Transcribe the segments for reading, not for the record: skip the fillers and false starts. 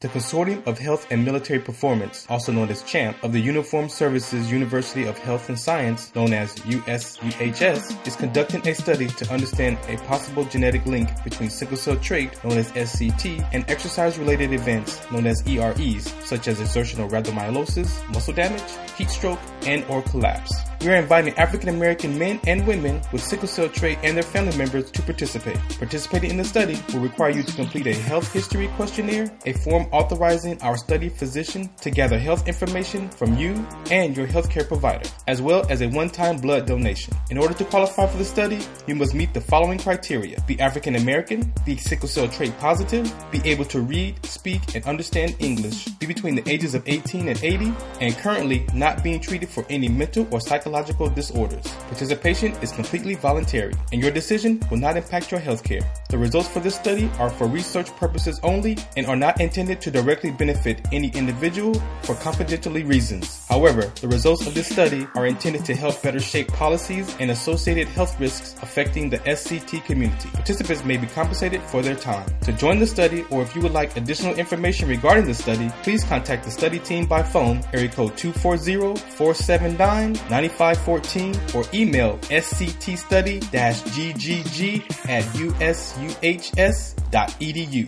The Consortium of Health and Military Performance, also known as CHAMP, of the Uniformed Services University of Health and Science, known as USUHS, is conducting a study to understand a possible genetic link between sickle cell trait, known as SCT, and exercise-related events, known as EREs, such as exertional rhabdomyolysis, muscle damage, heat stroke, and or collapse. We are inviting African American men and women with sickle cell trait and their family members to participate. Participating in the study will require you to complete a health history questionnaire, a form authorizing our study physician to gather health information from you and your healthcare provider, as well as a one-time blood donation. In order to qualify for the study, you must meet the following criteria: be African American, be sickle cell trait positive, be able to read, speak, and understand English, be between the ages of 18 and 80, and currently not being treated for any mental or psychological disorders. Participation is completely voluntary, and your decision will not impact your healthcare. The results for this study are for research purposes only and are not intended to directly benefit any individual for confidentiality reasons. However, the results of this study are intended to help better shape policies and associated health risks affecting the SCT community. Participants may be compensated for their time. To join the study, or if you would like additional information regarding the study, please contact the study team by phone, area code 240-479-9514, or email sctstudy-ggg@usuhs.edu.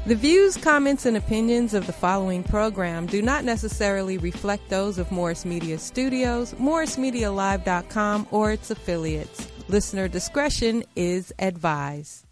The views, comments, and opinions of the following program do not necessarily reflect those of Morris Media Studios, MorrisMediaLive.com, or its affiliates. Listener discretion is advised.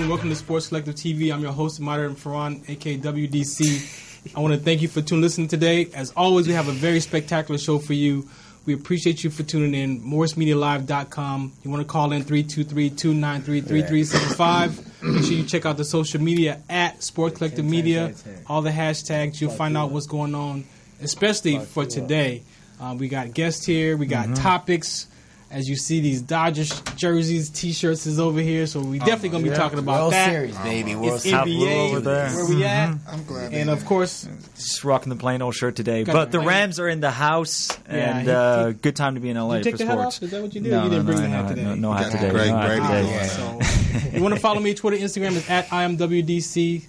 Welcome to Sports Collective TV. I'm your host, Modern Farhan, aka WDC. I want to thank you for listening today. As always, we have a very spectacular show for you. We appreciate you for tuning in. MorrisMediaLive.com. You want to call in 323-293-3375. Make sure you check out the social media at Sports Collective Media. All the hashtags. You'll find out what's going on, especially for today. We got guests here. We got topics. As you see, these Dodgers jerseys, T-shirts is over here, so we definitely going to be talking about World that. Series, baby. World Series. NBA, over there. Where we at. I'm glad. And, of course, just rocking the plain old shirt today. But the Rams are in the house, and good time to be in LA for sports. Did you take the hat off? Is that what you did? You didn't bring the hat today. No hat today. So, you want to follow me? Twitter, Instagram is at IamWDC.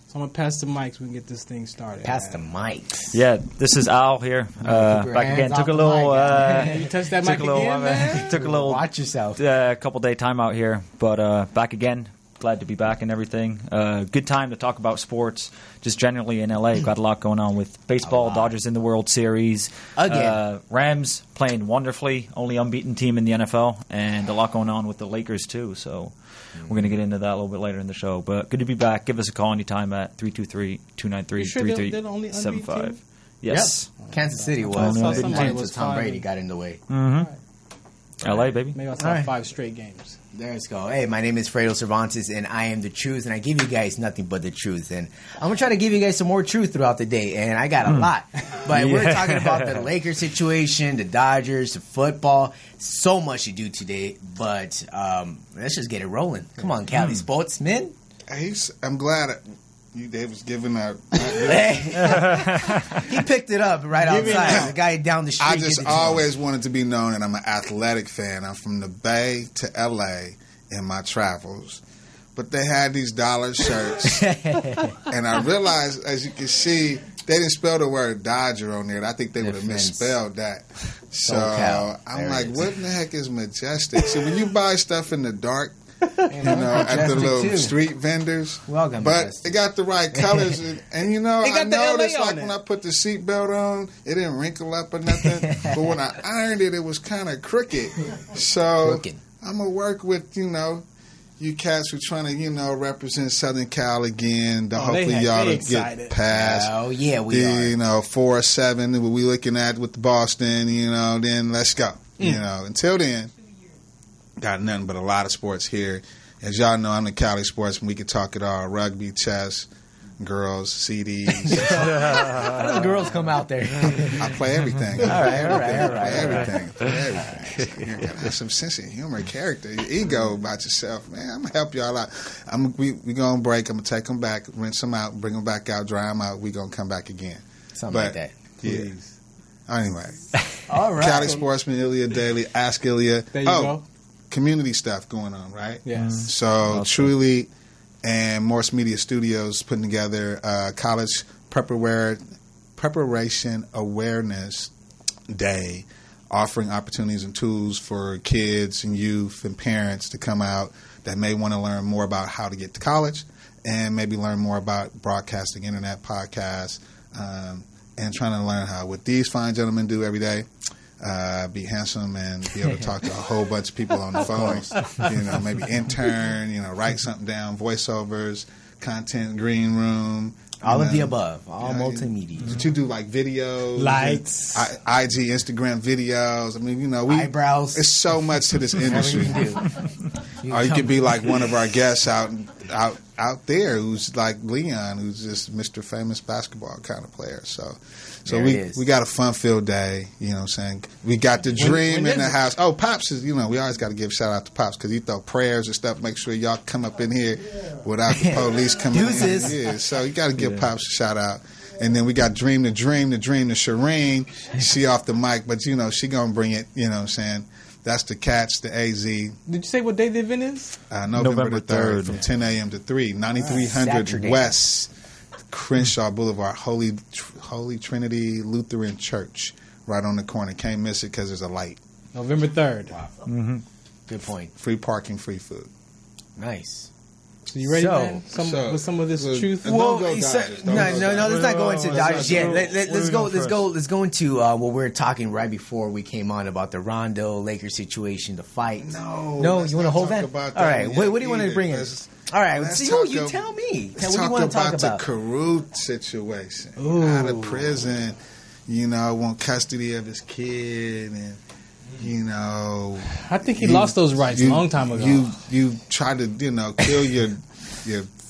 So I'm going to pass the mics. We can get this thing started. Pass the mics. Yeah, this is Al here. Back again. Took a little... you touched that mic again, man? Took a little... Watch yourself. Couple day time out here. But back again. Glad to be back and everything. Good time to talk about sports. Just generally in LA. Got a lot going on with baseball. Dodgers in the World Series. Again. Rams playing wonderfully. Only unbeaten team in the NFL. And a lot going on with the Lakers too. So... we're going to get into that a little bit later in the show. But good to be back. Give us a call anytime at 323-293-3375. Yes. Yep. Kansas City was. Until Tom Brady got in the way. Mm-hmm. LA, baby. Maybe I'll talk 5 straight games. Let's go. Hey, my name is Fredo Cervantes, and I am the truth, and I give you guys nothing but the truth. And I'm going to try to give you guys some more truth throughout the day, and I got a lot. But we're talking about the Lakers situation, the Dodgers, the football. So much to do today, but let's just get it rolling. Come on, Cali Sportsman. I'm glad Dave was giving out. He picked it up right outside. The guy down the street. I just always wanted to be known that I'm an athletic fan. I'm from the Bay to L.A. in my travels. But they had these dollar shirts. And I realized, as you can see, they didn't spell the word Dodger on there. I think they would have misspelled that. So I'm like, what in the heck is Majestic? So when you buy stuff in the dark, you know, at the little street vendors, but it got the right colors, and you know, I noticed like when I put the seatbelt on, it didn't wrinkle up or nothing. But when I ironed it, it was kind of crooked. So I'm gonna work with you cats who trying to represent Southern Cal again. Hopefully y'all to get past. Oh yeah, we are. 4-7. What we looking at with Boston. Then let's go. Until then. Got nothing but a lot of sports here. As y'all know, I'm the Cali sportsman. We can talk it all. Rugby, chess, girls, CDs. How do the girls come out there? I play everything. All right. Everything. So you gotta have some sense of humor, character, your ego about yourself, man. I'm going to help y'all out. We going to break. I'm going to take them back, rinse them out, bring them back out, dry them out. We going to come back again. Something like that. Please. Yeah. Anyway. All right. Cali sportsman, Ilya Daily. Ask Ilya. There you go. Community stuff going on, right? Yes. So Truly and Morse Media Studios putting together College Preparation Awareness Day, offering opportunities and tools for kids and youth and parents to come out that may want to learn more about how to get to college and maybe learn more about broadcasting, internet, podcasts, and trying to learn how what these fine gentlemen do every day. Be handsome and be able to talk to a whole bunch of people on the phone. Maybe intern, write something down, voiceovers, content, green room. All of the above. All multimedia. Did you do like videos? Lights. IG, Instagram videos. I mean, eyebrows. It's so much to this industry. Or you could be like one of our guests out there who's like Leon, who's just Mr. Famous basketball kind of player. So we got a fun-filled day, you know what I'm saying? We got the dream in the house. Oh, Pops is, we always got to give a shout-out to Pops because he throw prayers and stuff, make sure y'all come up in here without the police coming in. Yeah, so you got to give Pops a shout-out. And then we got Dream to Shireen. She off the mic, but, she going to bring it, you know what I'm saying? That's the Cats, the AZ. Did you say what day the event is? November the 3rd from 10 a.m. to 3, 9300 West Crenshaw Boulevard, Holy Trinity Lutheran Church, right on the corner. Can't miss it because there's a light. November 3rd. Wow. Mm-hmm. Good point. Free parking, free food. Nice. So you ready, man? With some of this truth? Well, no, let's not go into Dodgers yet. Let's go into what we were talking right before we came on about the Rondo Lakers situation, the fight. No, you want to hold that? All right, what do you want to bring in? All right, you tell me. What do you want to talk about? The Karut situation. Out of prison, want custody of his kid, and I think he lost those rights a long time ago. You tried to kill your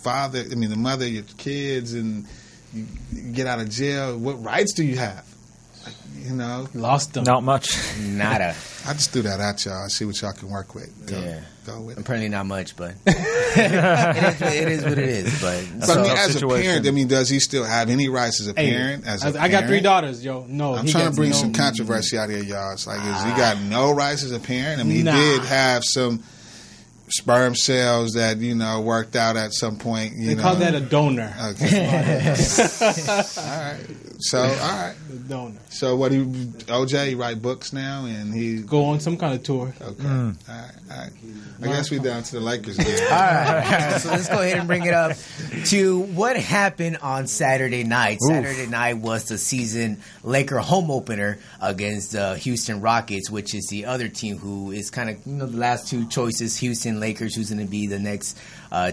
father. I mean, the mother, your kids, and you get out of jail. What rights do you have? Lost them. Not much. Nada. I just threw that at y'all. See what y'all can work with. Go with it. Apparently not much, but it is what it is. But I mean, as a parent, does he still have any rights as a parent? I got 3 daughters, yo. No, I'm trying to bring some controversy out here, y'all. It's like, he got no rights as a parent? I mean, he did have some sperm cells that worked out at some point. They call that a donor. Okay. All right. So all right. The donor. So what OJ? He write books now, and he go on some kind of tour. Okay. All right. I guess we're down to the Lakers again. All right. So let's go ahead and bring it up to what happened on Saturday night. Oof. Saturday night was the season Laker home opener against the Houston Rockets, which is the other team who is kind of the last two choices, Houston Lakers, who's going to be the next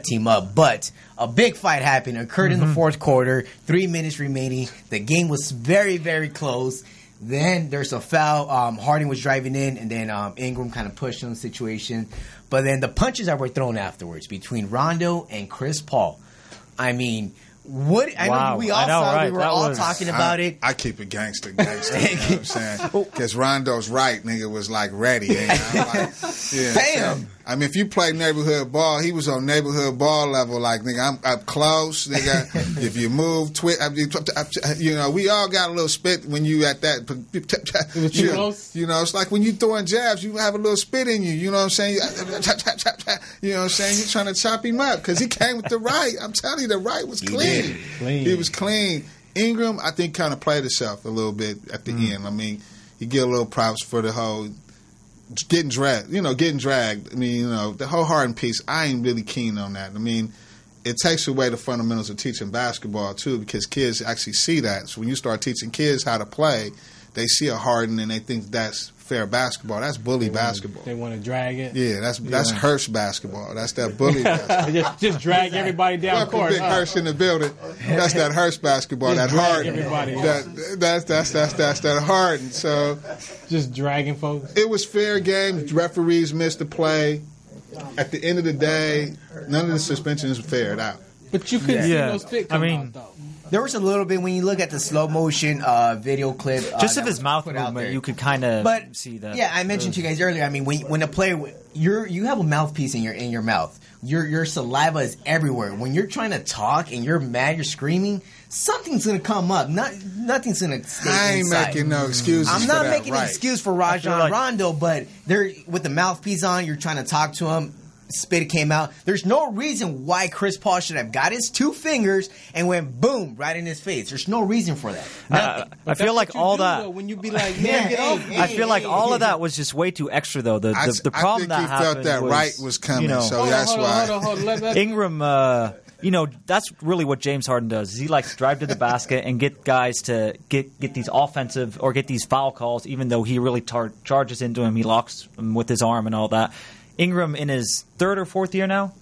team up. But a big fight occurred in the fourth quarter, 3 minutes remaining. The game was very, very close. Then there's a foul. Harden was driving in, and then Ingram kind of pushed on the situation. But then the punches that were thrown afterwards between Rondo and Chris Paul. I mean, what? I know we all saw. Right. We were all talking about it. I keep it gangster. You know what I'm saying? Because Rondo's right, nigga was like ready. Bam. I mean, if you play neighborhood ball, he was on neighborhood ball level. Like, nigga, I'm up close. Nigga, if you move, we all got a little spit when you at that. It's like when you throwing jabs, you have a little spit in you. You know what I'm saying? You know what I'm saying? You're trying to chop him up because he came with the right. I'm telling you, the right was clean. He was clean. Ingram, I think, kind of played himself a little bit at the end. I mean, you get a little props for the whole getting dragged. I mean, the whole Harden piece, I ain't really keen on that. I mean, it takes away the fundamentals of teaching basketball, too, because kids actually see that. So when you start teaching kids how to play, they see a Harden and they think that's fair basketball. That's bully basketball. They want to drag it. Yeah, that's Hirsch basketball. That's that bully basketball. just drag everybody down court. Big Hirsch in the building. That's that Hirsch basketball. That Harden. That's that Harden. So just dragging folks. It was fair game. Referees missed the play. At the end of the day, none of the suspensions were faired out. But you couldn't see those fit come out, though. There was a little bit when you look at the slow motion video clip. Just of his mouth movement, you could kind of see that. Yeah, I mentioned to you guys earlier. I mean, when a player, you have a mouthpiece in your mouth. Your saliva is everywhere. When you're trying to talk and you're mad, you're screaming, something's gonna come up. Nothing's gonna stay inside. I ain't making no excuses. I'm not for that, making an excuse for Rajon Rondo, but they're with the mouthpiece on. You're trying to talk to him. Spit came out. There's no reason why Chris Paul should have got his 2 fingers and went boom right in his face. There's no reason for that. I feel like all that. Though, when you be like, man, get off. I feel like all of that was just way too extra, though. The problem that happened I think he felt that right was coming, so that's why. Hold on. Ingram, that's really what James Harden does. Is he likes to drive to the basket and get guys to get these offensive or get these foul calls, even though he really charges into him. He locks him with his arm and all that. Ingram in his 3rd or 4th year now?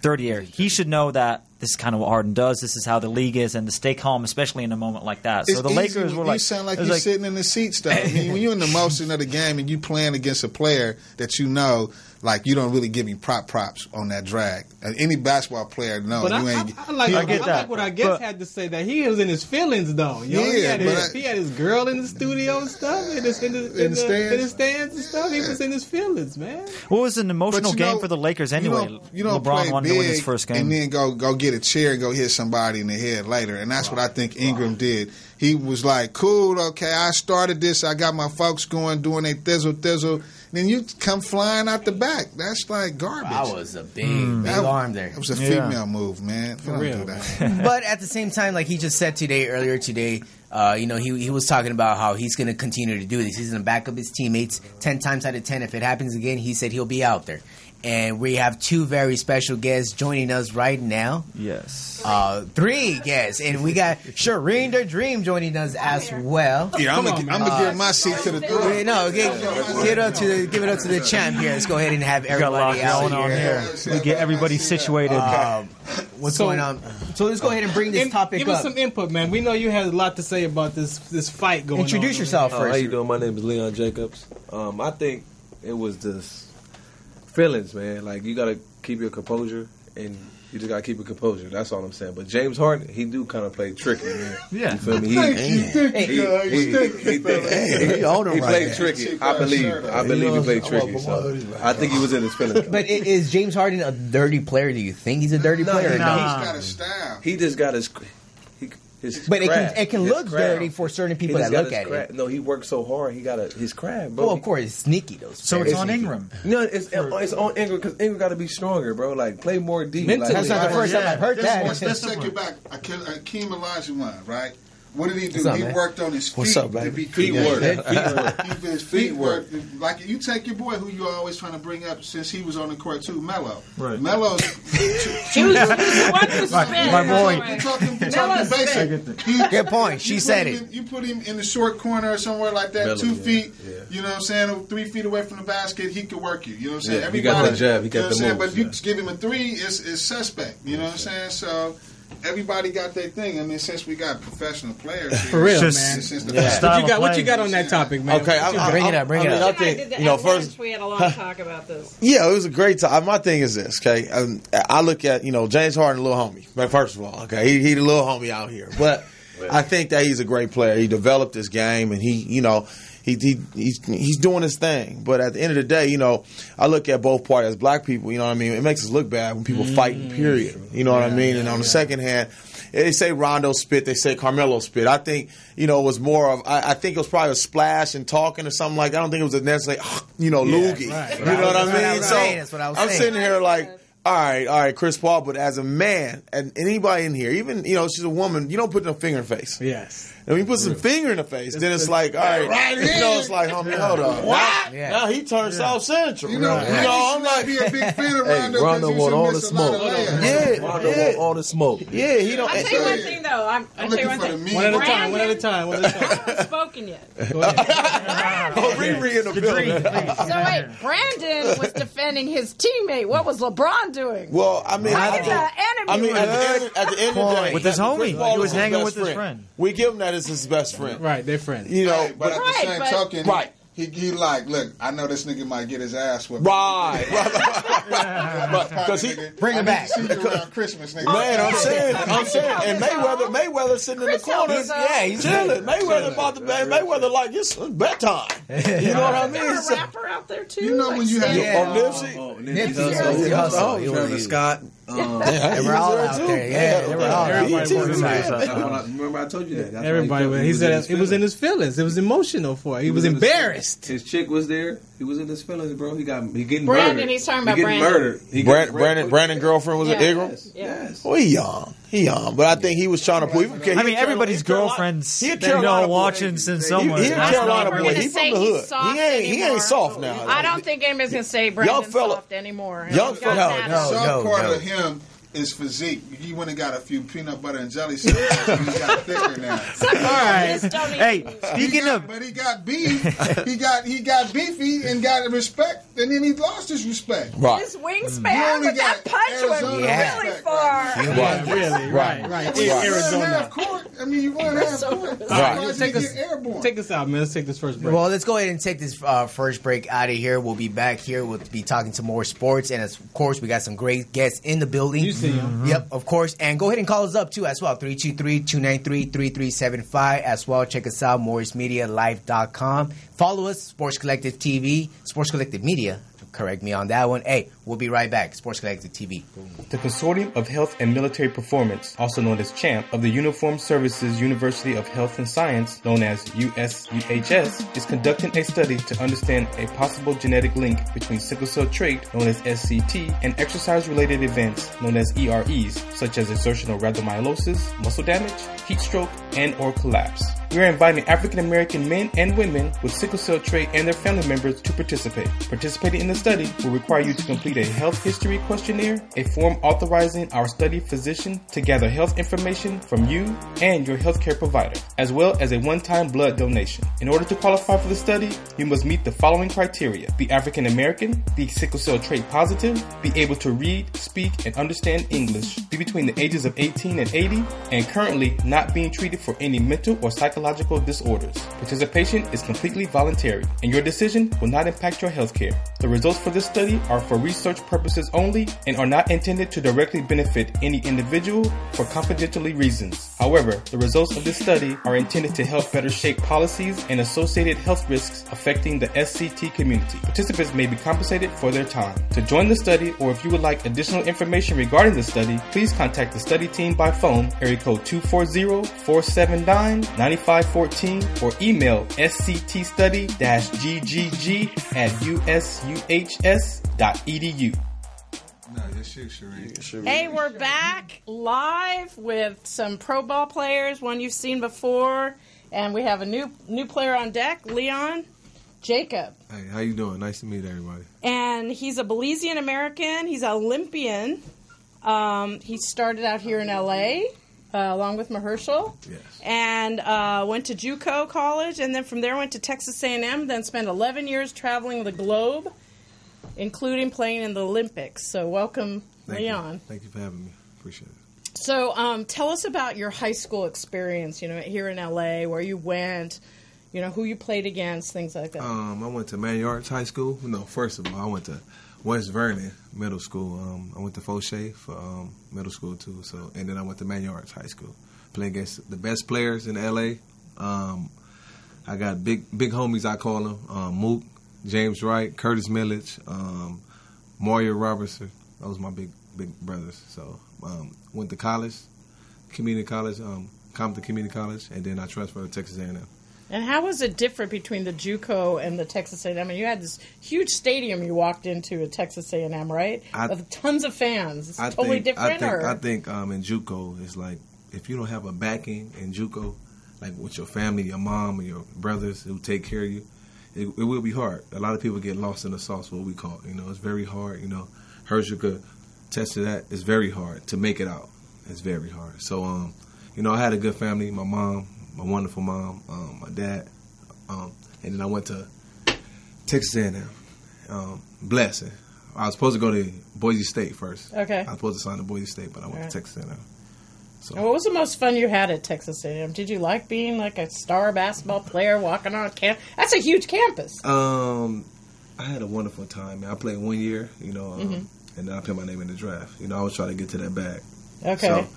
Third year. He should know that this is kind of what Harden does. This is how the league is, and to stay calm, especially in a moment like that. So the Lakers were like... You sound like you're sitting in the seats, though. I mean, when you're in the motion of the game and you playing against a player that you know, like, you don't really give him props on that drag. Any basketball player, no. But you ain't, I like what I guess had to say, that he was in his feelings, though. He had his girl in the studio and stuff, in the stands and stuff. He was in his feelings, man. Well, it was an emotional game for the Lakers anyway. You don't LeBron wanted to win his first game. And then go get a chair and go hit somebody in the head later. And that's what I think Ingram did. He was like, cool, okay, I started this. I got my folks going, doing a thizzle. Then you come flying out the back. That's like garbage. That was a big arm there. It was a female move, man. For real. Do that. But at the same time, like he just said earlier today, he was talking about how he's going to continue to do this. He's going to back up his teammates 10 times out of 10. If it happens again, he said he'll be out there. And we have 2 very special guests joining us right now. Yes. 3 guests. And we got Shireen the Dream joining us as well. Yeah, I'm going to give my seat to the 3. No, give it up to the champ here. Let's go ahead and have everybody out here. We get everybody situated. What's going on? So let's go ahead and bring this topic up. Give us some input, man. We know you had a lot to say about this fight going on. Introduce yourself first. How you doing? My name is Leon Jacobs. I think it was this feelings, man. Like, you gotta keep your composure, and you just gotta keep your composure. That's all I'm saying. But James Harden, he do kind of play tricky, man. Yeah, you feel me? He played tricky. I believe he played tricky. So I think he was in his feelings. But is James Harden a dirty player? Do you think he's a dirty player? No, he's got a style. He just got his. But it can look dirty for certain people that look at it. No, he worked so hard. He got his craft, bro. Well, of course, it's sneaky though. So it's on Ingram. No, it's on Ingram because Ingram got to be stronger, bro. Like, play more deep. That's not the first time I've heard that. Let's take it back. Akeem Olajuwon, right? What did he do? He worked on his feet to be feet work. His feet work. Like, you take your boy, who you're always trying to bring up since he was on the court too, Melo. Right. Melo's my boy. You're talking basic. Good point. She said it. You put him in the short corner or somewhere like that, Melo, 2 feet. Yeah. You know what I'm saying? 3 feet away from the basket, he could work you. You know what I'm saying? Yeah, he got that jab. He got the moves. But you give him a 3, it's suspect. You know what I'm saying? So. Everybody got their thing. I mean, since we got professional players here, for real, man. What you got on that topic, man? Okay, bring it up. I think, first we had a long talk about this. Yeah, it was a great time. My thing is this, okay? I look at James Harden, a little homie. But first of all, okay, he the little homie out here, but I think that he's a great player. He developed this game, and he's doing his thing. But at the end of the day, I look at both parties as black people, you know what I mean? It makes us look bad when people fighting, period. You know what I mean? And on the second hand, they say Rondo spit, they say Carmelo spit. I think, it was more of, I think it was probably a splash and talking or something like that. I don't think it was necessarily, loogie. Right. You know what I mean? That's what I was saying. I'm sitting here like, All right, Chris Paul. But as a man, and anybody in here, even she's a woman, you don't put no finger in the face. Yes. And when you put some finger in the face, then it's like, all right, it's like, homie, hold on. Now he turned South Central. I'm like, be a big fan of Rondo. Rondo want all the smoke. Rondo want all the smoke. Yeah, he don't. I'll tell you one thing though. I'll tell you one thing. One at a time. I haven't spoken yet. Riri in the building. So wait, Brandon was defending his teammate. What was LeBron doing? Well, I mean, at the end of the day, with his homie, he was hanging with his friend. We give him that as his best friend. Right, they're friends. But at the same token, he like, look, I know this nigga might get his ass whipped. Right. Because he bring him back. See you around Christmas, nigga. Man, I'm saying, and Mayweather sitting in the corner, he's chilling. Mayweather like it's bedtime. You know what I mean? There's a rapper out there too. You know when you have Nipsey Hussle, Travis Scott. They were all out there. Yeah, they were all out there. Remember I told you that. Everybody, he said it was in his feelings. It was emotional for him. He was embarrassed. His chick was there. He was in his feelings, bro. He getting Brandon, murdered. he's talking about Brandon. Brandon's girlfriend was an Ingram? Yes. Well, he young. But I think he was trying to prove. I mean, everybody's girlfriends, watching since somewhere. He's a Carolina boy. He's from the hood. He ain't soft now. I don't think anybody's going to say Brandon's soft anymore. Young fella. Some part of him is physique. He went and got a few peanut butter and jelly sandwiches. He got thicker now. All right. Hey, speaking of, but he got beef. He got beefy and got respect, and then he lost his respect. Right. His wingspan, but that punch went really far. Really, right. Arizona. Half court. I mean, you run half court. Right. Take us out, man. Let's take this first break. Well, let's go ahead and take this first break out of here. We'll be back here. We'll be talking to more sports, and of course, we got some great guests in the building. Yep, of course. And go ahead and call us up, too, as well. 323-293-3375. As well, check us out, MorrisMediaLive.com. Follow us, Sports Collective TV, Sports Collective Media. Correct me on that one. Hey, we'll be right back. Sports Collective TV. The Consortium of Health and Military Performance, also known as CHAMP, of the Uniformed Services University of Health and Science, known as USUHS, is conducting a study to understand a possible genetic link between sickle cell trait, known as SCT, and exercise-related events, known as EREs, such as exertional rhabdomyolysis, muscle damage, heat stroke, and or collapse. We are inviting African American men and women with sickle cell trait and their family members to participate. Participating in the study will require you to complete a health history questionnaire, a form authorizing our study physician to gather health information from you and your healthcare provider, as well as a one-time blood donation. In order to qualify for the study, you must meet the following criteria: be African American, be sickle cell trait positive, be able to read, speak, and understand English, be between the ages of 18 and 80, and currently not being treated for any mental or psychological disorders. Participation is completely voluntary, and your decision will not impact your healthcare. The results for this study are for research purposes only and are not intended to directly benefit any individual for confidentiality reasons. However, the results of this study are intended to help better shape policies and associated health risks affecting the SCT community. Participants may be compensated for their time. To join the study, or if you would like additional information regarding the study, please contact the study team by phone, area code 240-479-9514, or email sctstudy-ggg@usuhs.edu. Hey, we're back live with some pro ball players, one you've seen before, and we have a new player on deck, Leon Jacob. Hey, how you doing? Nice to meet everybody. And he's a Belizean American. He's an Olympian. He started out here in L.A., along with Mahershala, yes, and went to JUCO college, and then from there went to Texas A&M, then spent 11 years traveling the globe, including playing in the Olympics. So welcome, Leon. Thank you for having me. Appreciate it. So tell us about your high school experience, here in L.A., where you went, who you played against, things like that. I went to Manyards High School. No, first of all, I went to West Vernon Middle School. I went to Fauché for middle school too. And then I went to Manyards High School, playing against the best players in LA. I got big homies, I call them, Mook, James Wright, Curtis Millich, Mario Robertson. Those my big brothers. So went to college, community college, Compton Community College, and then I transferred to Texas A&M. And how was it different between the JUCO and the Texas A&M? I mean, you had this huge stadium you walked into at Texas A&M, right? With tons of fans. It's totally different? I think in JUCO, it's like if you don't have a backing in JUCO, like with your family, your mom, or your brothers who take care of you, it will be hard. A lot of people get lost in the sauce, what we call it. It's very hard. Herschel could attest to that. It's very hard to make it out. It's very hard. So, I had a good family. My mom, my wonderful mom, my dad, and then I went to Texas A&M. Blessing. I was supposed to go to Boise State first. Okay. I was supposed to sign to Boise State, but I went to Texas A&M. So. What was the most fun you had at Texas A&M? Did you like being like a star basketball player walking on campus? That's a huge campus. I had a wonderful time. Man. I played 1 year, and then I put my name in the draft. I was trying to get to that bag. Okay. So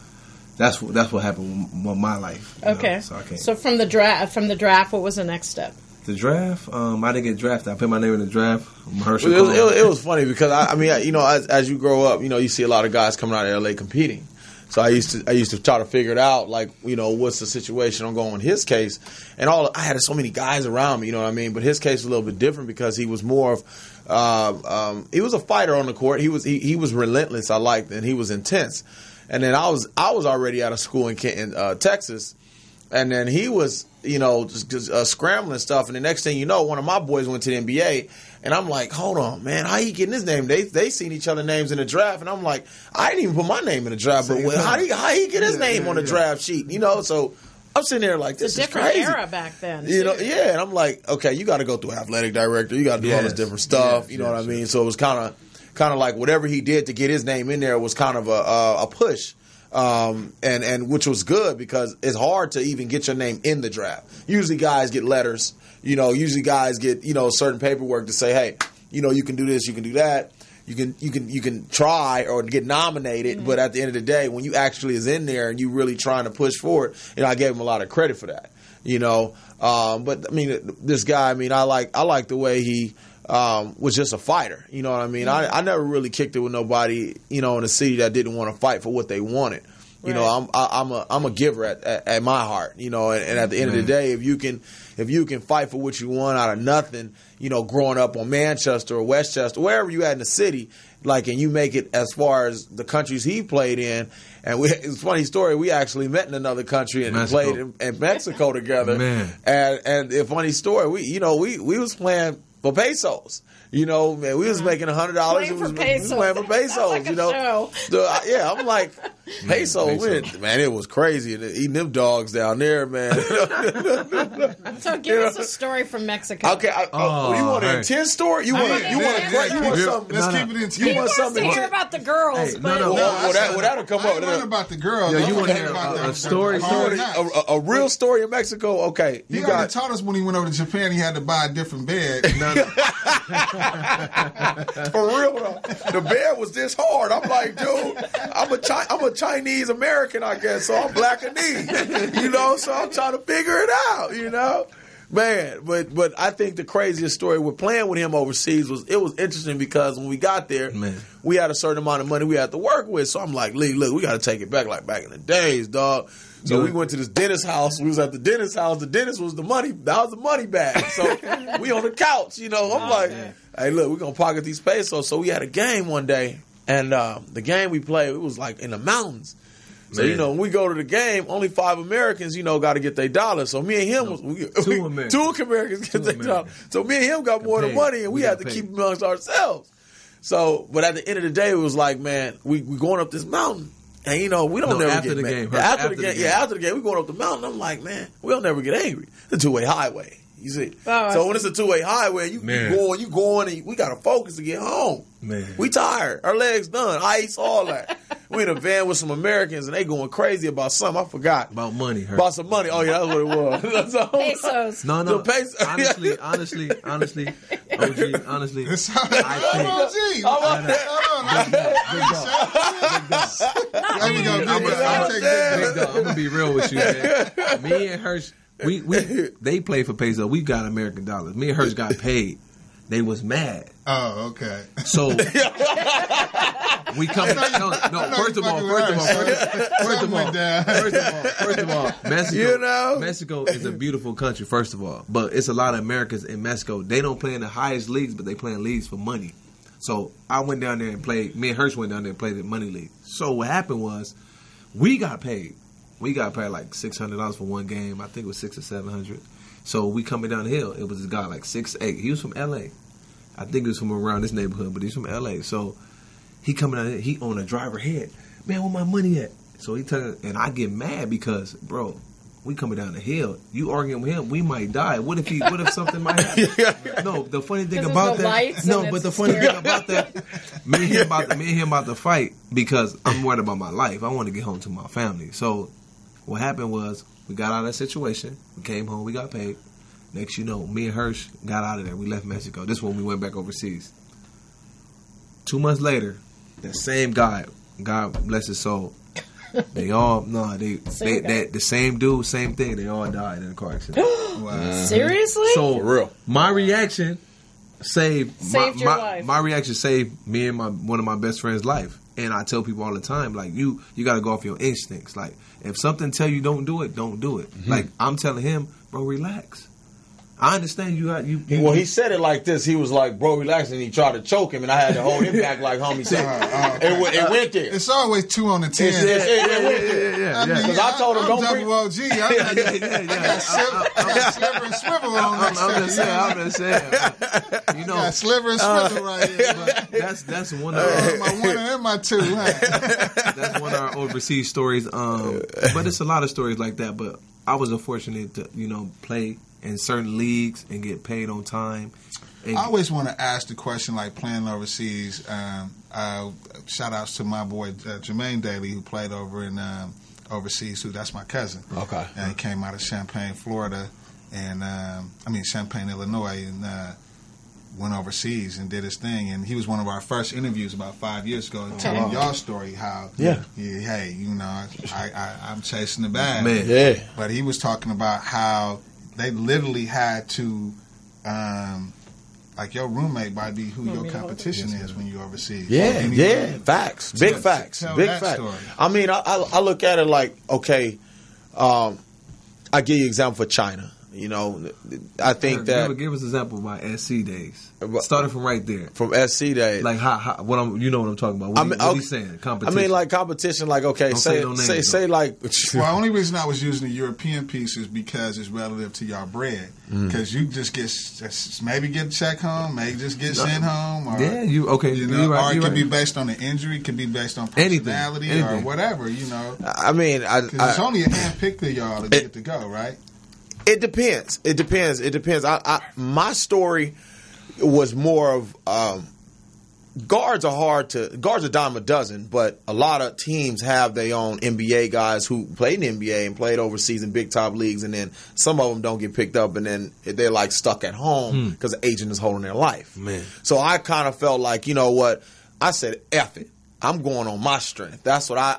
that's what happened with my life. Okay. So from the draft, what was the next step? The draft, I didn't get drafted. I put my name in the draft. It was funny because as you grow up, you see a lot of guys coming out of LA competing. So I used to try to figure it out, like, what's the situation I'm going in his case. And I had so many guys around me, you know what I mean? But his case was a little bit different because he was more of he was a fighter on the court. He was relentless, I liked, and he was intense. And then I was already out of school in Texas, and then he was just scrambling stuff. And the next thing you know, one of my boys went to the NBA. And I'm like, hold on, man, how he getting his name? They seen each other names in the draft, and I'm like, I didn't even put my name in the draft, but how he get his name on the draft sheet? So I'm sitting there like, this is crazy. It's a different era back then. And I'm like, okay, you got to go through athletic director, you got to do all this different stuff, you know what I mean? So it was kind of like whatever he did to get his name in there was kind of a push. And which was good because it's hard to even get your name in the draft. Usually guys get letters. Usually guys get, certain paperwork to say, hey, you can do this, you can do that. You can try or get nominated, but at the end of the day, when you actually is in there and you really trying to push forward, I gave him a lot of credit for that. But I mean, this guy, I like the way he was just a fighter. You know what I mean? I never really kicked it with nobody, in a city that didn't want to fight for what they wanted. Right. I'm a giver at my heart, and at the end of the day, if you can fight for what you want out of nothing, growing up on Manchester or Westchester, wherever you at in the city, and you make it as far as the countries he played in. And it's a funny story. We actually met in another country and played in Mexico together. Man. And a funny story. We was playing for pesos. We was making $100. We was playing for pesos. So, I'm like, pesos. Man, it was crazy. And eating them dogs down there, man. So give us a story from Mexico. Okay. You want an intense story? You want something? Let's keep it intense. He wants to hear about the girls. Hey, that'll come up. Not about the girls. You want to hear a story? A real story in Mexico? Okay. He already taught us when he went over to Japan, he had to buy a different bed. For real though, the bed was this hard. I'm like, dude, I'm a Chinese American, I guess, so I'm black and so I'm trying to figure it out, man. But I think the craziest story with playing with him overseas was interesting because when we got there, we had a certain amount of money we had to work with. So I'm like, Lee, look, we got to take it back like back in the days, dog. So we went to this dentist house. We was at the dentist house. The dentist was the money. That was the money bag. So we on the couch, I'm like, hey, look, we're going to pocket these pesos. So we had a game one day, and the game we played, it was like in the mountains. So, when we go to the game, only 5 Americans, got to get their $. So me and him, two Americans. 2 Americans get their $. So me and him got more of the money, and we had to keep it amongst ourselves. So, but at the end of the day, it was like, man, we going up this mountain. And we don't never after get the mad. game. After the game, we going up the mountain. I'm like, man, we'll never get angry. It's a 2-way highway. You see? So when it's a 2-way highway, you going, and we got to focus to get home. Man. We tired. Our legs done. Ice, all that. We in a van with some Americans, and they going crazy about something. I forgot. About money. About some money. Oh, yeah, that's what it was. Pesos. No. The pesos. Honestly, OG, honestly. I'm going to be real with you, man. Me and Hirsch, they play for pesos. We got American dollars. Me and Hirsch got paid. they was mad. Oh, okay. So we come. First of all, Mexico is a beautiful country. First of all, but it's a lot of Americans in Mexico. They don't play in the highest leagues, but they play in leagues for money. So I went down there and played. Me and Hirsch went down there and played in money league. So what happened was, we got paid. We got paid like $600 for one game. I think it was $600 or $700. So we coming down the hill. It was this guy like 6'8". He was from L.A. I think he was from around this neighborhood, but he's from L.A. So he coming down here. He on a driver head. Man, where my money at? So he and I get mad because, bro, we coming down the hill. You arguing with him, we might die. What if something might happen? No, the funny thing about that. No, but the funny thing about that, me and him about to fight because I'm worried about my life. I want to get home to my family. So what happened was we got out of that situation. We came home. We got paid. Next, you know, me and Hirsch got out of there. We left Mexico. This is when we went back overseas. 2 months later, that same guy, God bless his soul. They all the same dude, same thing. They all died in a car accident. Wow. Seriously? So for real, my reaction saved your life. My reaction saved me and one of my best friends' life. And I tell people all the time, like you got to go off your instincts. Like if something tell you don't do it, don't do it. Mm-hmm. Like I'm telling him, bro, relax. I understand you. Well, he said it like this. He was like, "Bro, relax," and he tried to choke him, and I had to hold him back, like homie said. It went there. It's always 2 on the 10. Yeah. Because I told him, "Don't bring." I got Sliver and Swivel on next I'm just saying. You know, got Sliver and Swivel right here. That's one of my 1 and my 2. That's one of our overseas stories. But it's a lot of stories like that. But I was fortunate to play in certain leagues and get paid on time. I always want to ask the question, like playing overseas. Shout outs to my boy Jermaine Daly, who played over in overseas. That's my cousin. Okay, and he came out of Champaign, Florida, and Champaign, Illinois, and went overseas and did his thing. And he was one of our first interviews about 5 years ago, telling y'all story how I'm chasing the bag, man. Yeah, but he was talking about how they literally had to, like your roommate might be who your competition is when you're overseas. Yeah, facts. Big facts. Big facts. Story. I mean, I look at it like, okay, I give you an example for China. I think that. Give us an example of my SC days. Starting from right there. From SC days. Like how what I'm talking about. What he's saying? Competition. I mean, like competition. Like okay, say like. Well, the only reason I was using the European piece is because it's relative to y'all bread. Because you just maybe get a check home, maybe just get sent home. Or, or it could be based on an injury, it could be based on personality or whatever. I mean, because it's only a handpicked of y'all to get to go, right? It depends. My story was more of guards are a dime a dozen, but a lot of teams have their own NBA guys who played in the NBA and played overseas in big top leagues, and then some of them don't get picked up, and then they're like stuck at home because the agent is holding their life. Man. So I kind of felt like, you know what? I said, F it. I'm going on my strength. That's what I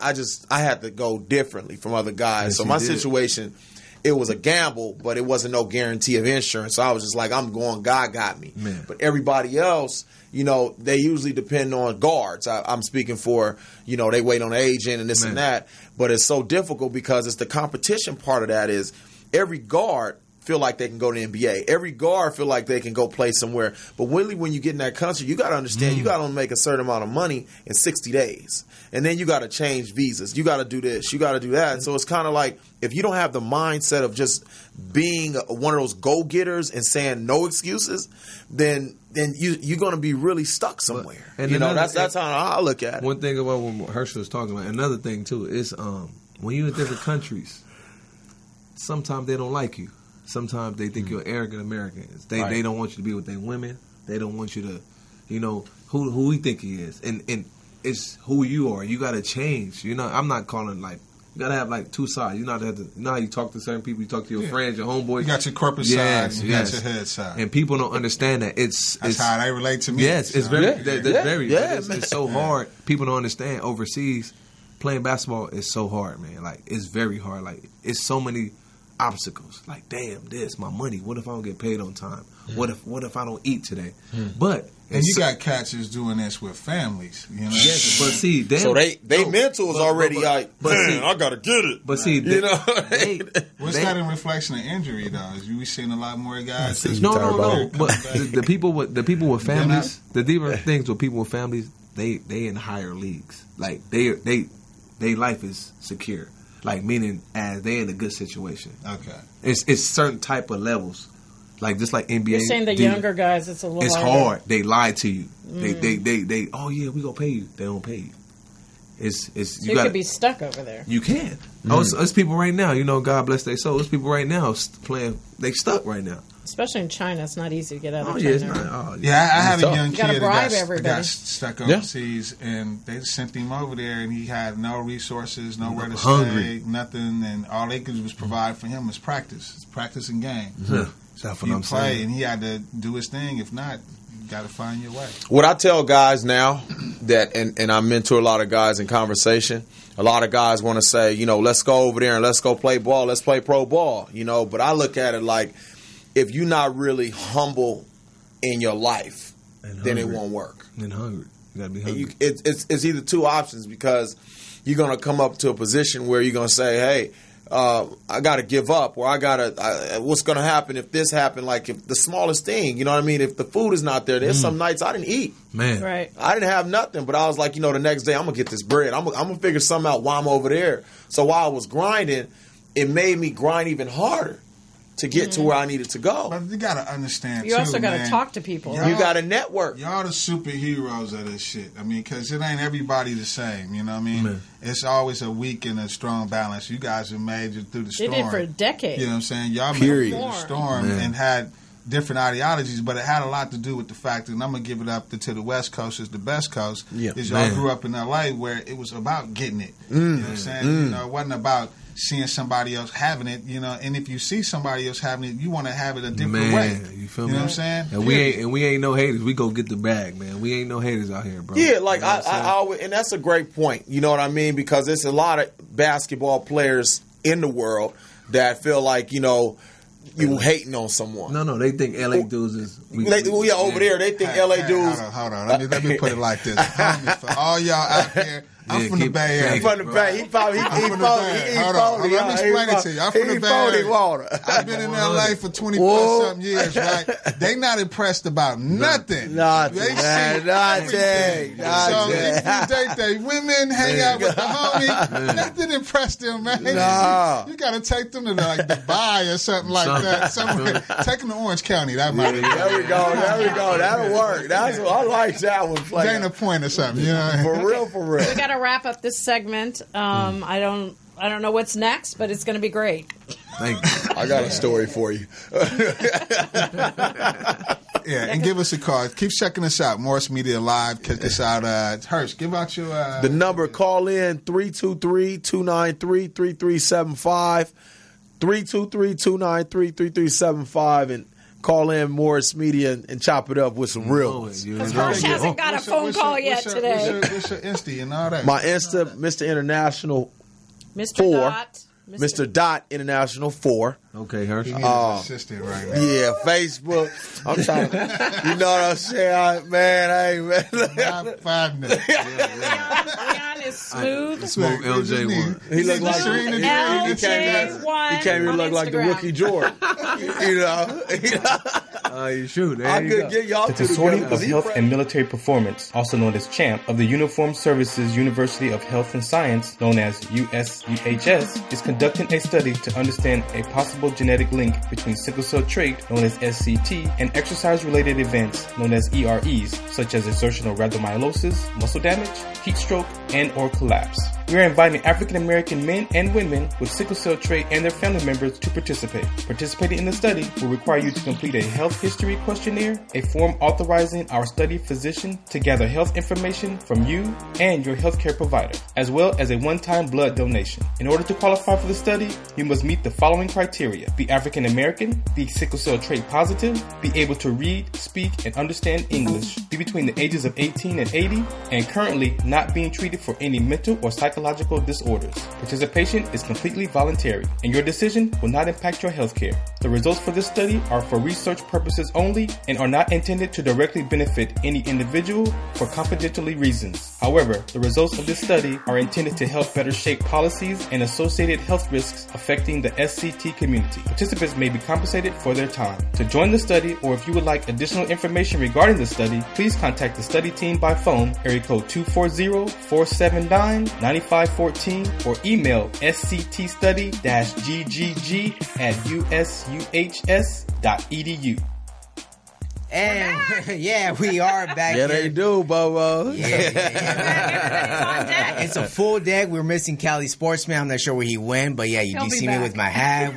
had to go differently from other guys. So my situation, it was a gamble, but it wasn't no guarantee of insurance. So I was just like, I'm going, God got me. Man. But everybody else, they usually depend on guards. I'm speaking for, they wait on an agent and this and that. But it's so difficult because it's the competition part of that is every guard feel like they can go to the NBA. Every guard feel like they can go play somewhere. But really, when you get in that country, you got to understand you got to make a certain amount of money in 60 days. And then you got to change visas. You got to do this. You got to do that. And so it's kind of like if you don't have the mindset of just being one of those go-getters and saying no excuses, then you're going to be really stuck somewhere. And that's how I look at it. One thing about what Herschel was talking about, another thing too, is when you're in different countries, sometimes they don't like you. Sometimes they think you're arrogant Americans. They don't want you to be with their women. They don't want you to, who we think he is. And it's who you are. You got to change. I'm not calling like, you got to have like two sides. You know how you talk to certain people, you talk to your friends, your homeboys. You got your corporate side and you got your head side. And people don't understand that. That's how they relate to me. Yes, it's very, it's so hard. People don't understand overseas, playing basketball is so hard, man. Like, it's very hard. Like, it's so many obstacles. Like, damn, this, my money. What if I don't get paid on time? What if I don't eat today? But and you got catchers doing this with families, you know. Yes, but see, so they mental is already like, man, I gotta get it. But see, you know, what's that in reflection of injury though? Is we seeing a lot more guys? No. But the people with families, the deeper things with people with families, they in higher leagues. Like they life is secure. Like meaning as they in a good situation. Okay, it's certain type of levels. Like just like NBA. You're saying the younger guys, it's a little hard. They lie to you. They oh yeah, we gonna pay you. They don't pay you. You could be stuck over there. You can. Oh, it's people right now. You know, God bless their soul. It's people right now playing. They stuck right now. Especially in China, it's not easy to get out of China. Yeah, it's not. I had a young kid that got stuck overseas, and they sent him over there, and he had no resources, nowhere to stay, nothing, and all they could was provide for him was practice. It's practice and game. That's what I'm saying. And he had to do his thing. If not, you got to find your way. What I tell guys now that, and I mentor a lot of guys in conversation. A lot of guys want to say, you know, let's go over there and let's go play ball. Let's play pro ball. You know, but I look at it like, if you're not really humble in your life, then it won't work. And hungry. You gotta be hungry. It's either two options, because you're gonna come up to a position where you're gonna say, hey, I got to give up, or what's going to happen if this happened? Like, if the smallest thing, you know what I mean? If the food is not there, there's some nights I didn't eat. Man. Right. I didn't have nothing, but I was like, the next day I'm going to get this bread. I'm going to figure something out while I'm over there. So while I was grinding, it made me grind even harder to get to where I needed to go. But you got to understand, you also got to talk to people. You got to network. Y'all the superheroes of this shit. I mean, because it ain't everybody the same, you know what I mean? Man. It's always a weak and a strong balance. You guys have made it through the storm. They did for a decade. You know what I'm saying? Y'all made it through the storm and had different ideologies, but it had a lot to do with the fact that, and I'm going to give it up to the West Coast as the best coast, is y'all grew up in L.A. where it was about getting it. You know what I'm saying? It wasn't about seeing somebody else having it, and if you see somebody else having it, you want to have it a different way. You feel me? You know what I'm saying? And we ain't no haters. We go get the bag, man. We ain't no haters out here, bro. Yeah, like I always, and that's a great point. You know what I mean? Because there's a lot of basketball players in the world that feel like, you hating on someone. No, they think LA dudes is. Over there, they think LA dudes. Hold on. Let me put it like this. For all y'all out there, I'm from the Bay Area. He from the Bay. He phony. Hold on. Let me explain it to you. I'm from the Bay Area. I've been in LA for 20-plus-something years, right? They not impressed about nothing. Nothing. So if you date their women, hang out with the homie, nothing impressed them, man. No. You got to take them to like Dubai or something like that. Somewhere. Take them to Orange County. That might be. There we go. That'll work. I like that one. Dana Point or something. For real. We got to wrap up this segment. I don't know what's next, but it's going to be great. Thank you. I got a story for you. And give us a call. Keep checking us out. Morris Media Live. Check us out. Hirsch, give out your... the number, call in 323-293-3375. 323-293-3375. And call in Morris Media and chop it up with some real ones. Because Hirsch hasn't got a phone call yet today. What's your Insta and all that? My Insta, Mr. International Mr. 4. Dot. Mr. Dot International 4. Okay, Hirsch. He needs an assistant right now. Yeah, Facebook. I'm trying to, you know what I'm saying? Man. 5 minutes. Leon is smooth. Smooth LJ1. He looked like LJ1. He came here look like the rookie Jordan. You shoot. I could get y'all the two Consortium together. of Health and Military Performance, also known as CHAMP, of the Uniformed Services University of Health and Science, known as USUHS, is conducting a study to understand a possible genetic link between sickle cell trait, known as SCT, and exercise-related events, known as EREs, such as exertional rhabdomyolysis, muscle damage, heat stroke, and or collapse. We are inviting African American men and women with sickle cell trait and their family members to participate. Participating in the study will require you to complete a health history questionnaire, a form authorizing our study physician to gather health information from you and your healthcare provider, as well as a one-time blood donation. In order to qualify for the study, you must meet the following criteria: be African American, be sickle cell trait positive, be able to read, speak, and understand English, be between the ages of 18 and 80, and currently not being treated for any mental or psychological psychological disorders. Participation is completely voluntary, and your decision will not impact your health care. The results for this study are for research purposes only and are not intended to directly benefit any individual for confidentiality reasons. However, the results of this study are intended to help better shape policies and associated health risks affecting the SCT community. Participants may be compensated for their time. To join the study, or if you would like additional information regarding the study, please contact the study team by phone, area code 240-479-9514, or email sctstudy-ggg@usuhs.edu. And yeah, we are back. Yeah, they do, Bobo. Yeah. It's a full deck. We're missing Cali Sportsman. I'm not sure where he went, but yeah, you do see me with my hat.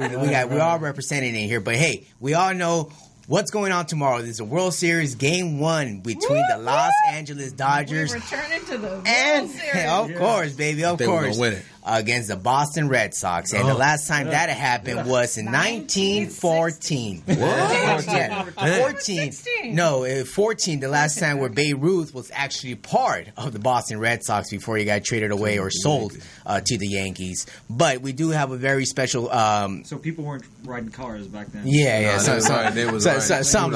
We all represented in here. But hey, we all know what's going on tomorrow. There's a World Series Game 1 between the Los Angeles Dodgers. We're returning to the World Series. Of course, baby, of course. Win it. Against the Boston Red Sox. And the last time that happened was in 1914. What? Yeah. 14. No, 14, the last time where Babe Ruth was actually part of the Boston Red Sox before he got traded away or sold to the Yankees. But we do have a very special... so people weren't riding cars back then? Yeah. Something like that. Something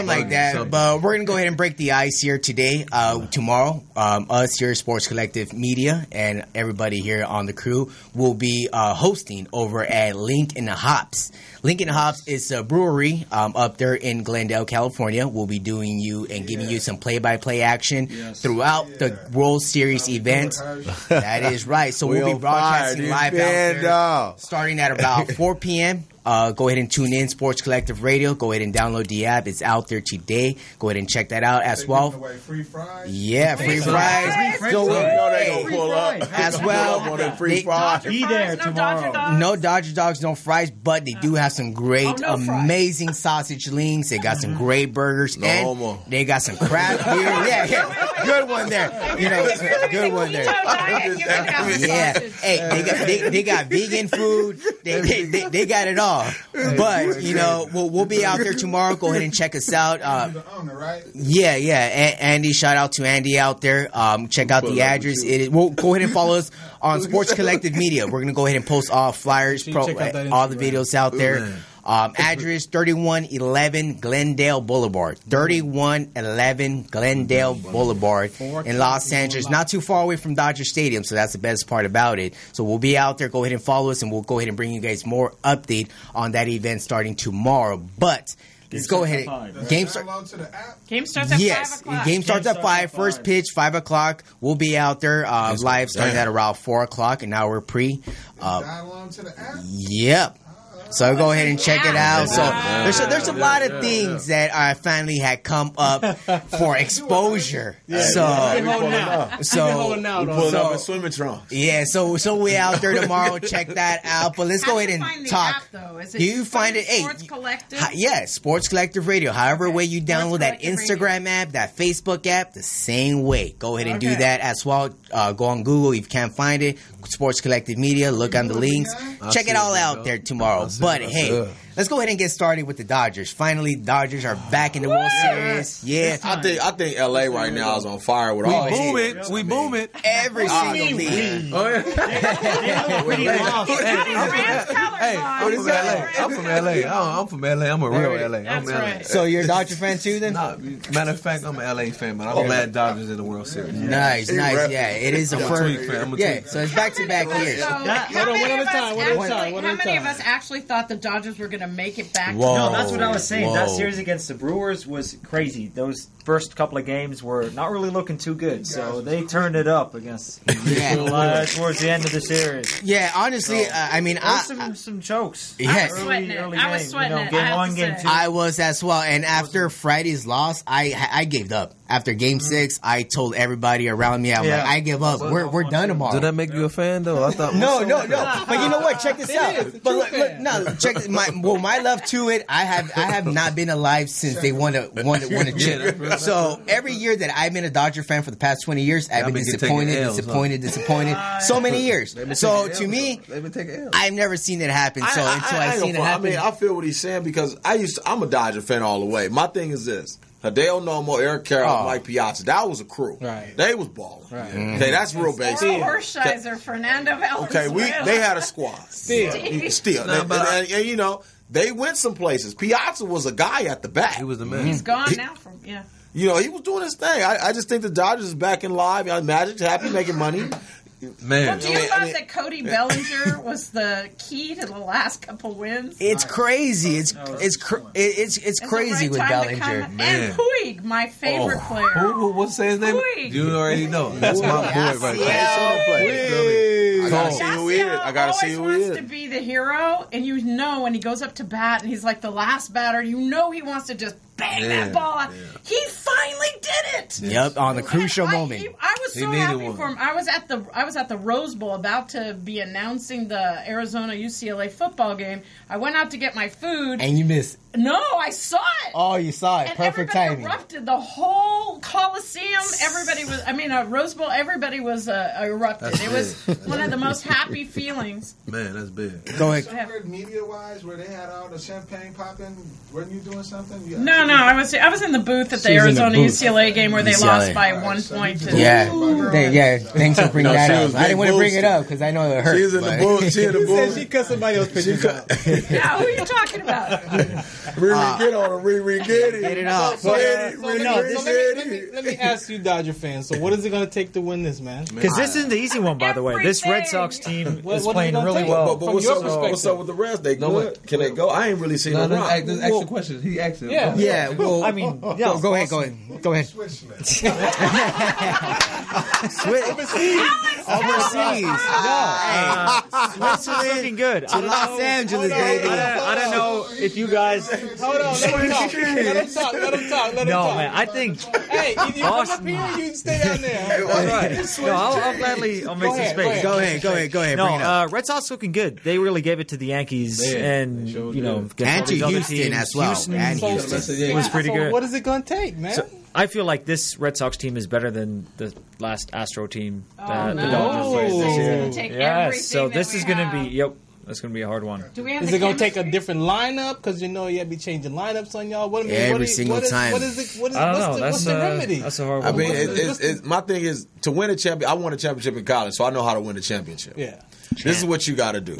like that. But we're going to go ahead and break the ice here today. Tomorrow, us here at Sports Collective Media and everybody here on the crew will be hosting over at Link and the Hops. Link and the Hops is a brewery up there in Glendale, California. We'll be doing you and giving you some play-by-play action throughout the World Series event. That is right. So we'll be broadcasting live out there starting at about 4 p.m. Go ahead and tune in, Sports Collective Radio. Go ahead and download the app. It's out there today. Go ahead and check that out as well. Free fries? Yeah, free fries. So they gonna pull up as well. Free fries. Be there tomorrow. No Dodger Dogs, no fries, but they do have some great, amazing sausage links. They got some great burgers, and they got some craft beer. Yeah, good one there. Good one there. Yeah, hey, they got vegan food. They got it all. But we'll be out there tomorrow. Go ahead and check us out. Yeah. Andy, shout out to Andy out there. Check out the address. We'll go ahead and follow us on Sports Collective Media. We're gonna go ahead and post all flyers, all the videos out there. Address 3111 Glendale Boulevard. 3111 Glendale Boulevard in Los Angeles. Not too far away from Dodger Stadium, so that's the best part about it. So we'll be out there. Go ahead and follow us, and we'll go ahead and bring you guys more update on that event starting tomorrow. But let's go ahead. Game starts at 5 o'clock. Game starts at 5. First pitch, 5 o'clock. We'll be out there live starting at around 4 o'clock, and now we're pre. Yep. So go ahead and check it out. So there's a lot of things that finally had come up for exposure. We pulling up in swimming trunks. Yeah, so we out there tomorrow. Check that out. But let's go ahead and talk. Do you find it? Sports Collective? Sports Collective Radio. However way you download that Instagram app, that Facebook app, the same way. Go ahead and do that as well. Go on Google if you can't find it. Sports Collective Media. Look on the links. Check it all out there tomorrow. But hey, let's go ahead and get started with the Dodgers. Finally, Dodgers are back in the World Series. Yeah, I think LA right now is on fire with all. We boom it. Every single league. Hey, what is LA? I'm from LA. I'm from LA. I'm a real LA. I'm LA. So you're a Dodger fan too, then? No, matter of fact, I'm an LA fan, but I'm mad Dodgers in the World Series. Nice. Yeah, it is a first. Yeah, so it's back-to-back years. One at a time. How many of us actually thought the Dodgers were going to make it back? No, that's what I was saying. That series against the Brewers was crazy. Those first couple of games were not really looking too good, so they turned it up against towards the end of the series. Yeah, honestly, I mean, some chokes. Yeah, I was sweating it. Game 1, Game 2. I was as well, and after Friday's loss, I gave up. After Game 6, I told everybody around me, I give up. We're done tomorrow. Did that make you a fan though? I thought no. But you know what? Check this out. But look, check this. My love to it. I have not been alive since they won a chip. So every year that I've been a Dodger fan for the past 20 years, I've been disappointed. So many years. So to me, I've never seen it happen. So until I've seen it happen, I feel what he's saying because I'm a Dodger fan all the way. My thing is this. Hideo Nomo, Eric Carroll, Mike Piazza. That was a crew. Right. They was balling. Right. Okay, that's real basic. Horsheiser, Fernando Valenzuela. Okay, they had a squad. Still. And, you know, they went some places. Piazza was a guy at the back. He was the man. He's gone now You know, he was doing his thing. I just think the Dodgers is back in live. Magic's happy, making money. Man, well, do you thought that Cody Bellinger was the key to the last couple wins? It's crazy. It's crazy with Bellinger. And Puig, my favorite player. What's his name? Puig. You already know. That's my boy right there. I gotta see who he is. He wants to be the hero, and you know when he goes up to bat and he's like the last batter, you know he wants to just bang that ball out. He finally did it. Yep, on the crucial moment. I was so happy for him. I was at the Rose Bowl about to be announcing the Arizona UCLA football game. I went out to get my food. And you missed. No, I saw it. Oh, you saw it. And perfect everybody timing. erupted. The whole Coliseum, Rose Bowl, everybody was erupted. It was one of the most happy feelings. Man, that's big. Go ahead. Media-wise, where they had all the champagne popping, weren't you doing something? No, I was in the booth at the Arizona UCLA game where they lost by 1 point. Thanks for bringing that up. I didn't want to bring it up because I know it hurt. She's in the booth. She in the booth. She cut somebody else's pictures out. Yeah, who are you talking about? Get on it. Get it. Get it up. Let me ask you, Dodger fans. So, what is it going to take to win this, man? Because this isn't the easy one, by the way. This Red Sox team is playing really well. But what's up with the rest? They good? Can they go? I ain't really seen them rock. Ask the question. He asked it. Yeah. Well, I mean, go ahead. Overseas. Switzerland looking good. To Los Angeles, baby. I don't know if you guys. Hold on, let him talk. No, man, I think. Hey, you come up here, you stay down there. All right. No, I'll gladly make some space. Go ahead. No, Red Sox looking good. They really gave it to the Yankees, and and to Houston as well. And Houston was pretty good. What is it going to take, man? So, I feel like this Red Sox team is better than the last Astro team that the Dodgers played this year. Yes, so this is going to be that's going to be a hard one. Is it going to take a different lineup? Because you know you have to be changing lineups on y'all. Every single time. What's the remedy? That's a hard one. I mean, my thing is to win a champion. I won a championship in college, so I know how to win a championship. Yeah. This is what you got to do.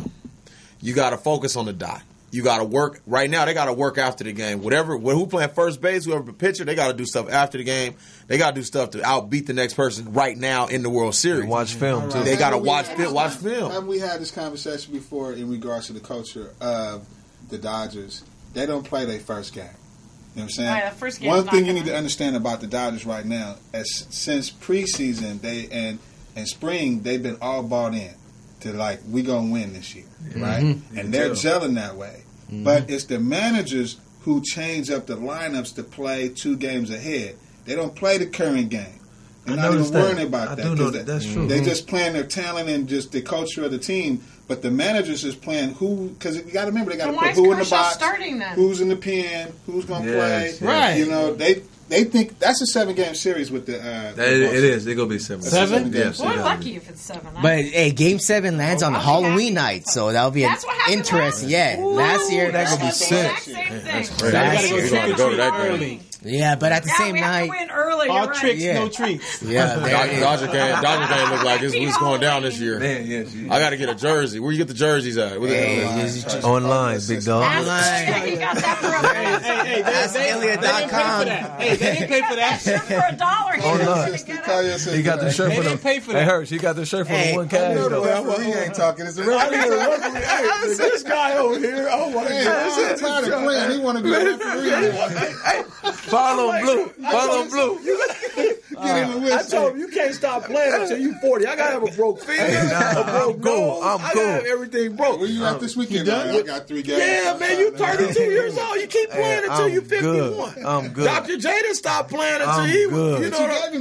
You got to focus on the dot. You got to work. Right now, they got to work after the game. Who playing first base, whoever pitcher, they got to do stuff after the game. They got to do stuff to outbeat the next person right now in the World Series. And watch film, too. They got to watch film. Haven't we had this conversation before in regards to the culture of the Dodgers? They don't play their first game. You know what I'm saying? Right, the first game One thing you need to understand about the Dodgers right now, since preseason and spring, they've been all bought in to we going to win this year, right? Mm-hmm. And they're gelling that way. Mm-hmm. But it's the managers who change up the lineups to play 2 games ahead. They don't play the current game. They're not even worrying about that. I do know that. That's true. They're just playing their talent and just the culture of the team. But the managers is playing because you got to remember, they got to put who in the box, who's in the pen, who's going to play. Right. You know, they think that's a 7-game series with the. It is. It's going to be 7. 7? Yes. We're lucky if it's 7. But hey, Game 7 lands on Halloween night, so that'll be interesting. Yeah, last year that could be sick. We're going to go to that game. Yeah, but at the same night, win early. All tricks, no treats. Yeah, Dodger game look like it's going down this year. Man, yes, I got to get a jersey. Where you get the jerseys at? Online, big dog. You got that for Hey, that's Elliot.com. Hey, they didn't pay for that. for $1. He got the shirt They for didn't pay for that. Hey, Hirsch, he got the shirt for the 1 cash. He ain't talking. It's a real. This guy over here. Oh my God! Tired of playing. He want to be a referee. Follow Blue. Get in the whistle. I told him you can't stop playing until you 40. I gotta have a broke finger, a broke nose. I gotta have everything broke. Where you at this weekend? I got 3 games. Yeah, man, you 32 years old. You keep playing until you 51. I'm good. Dr. Jada stopped playing until he was. You know, wait.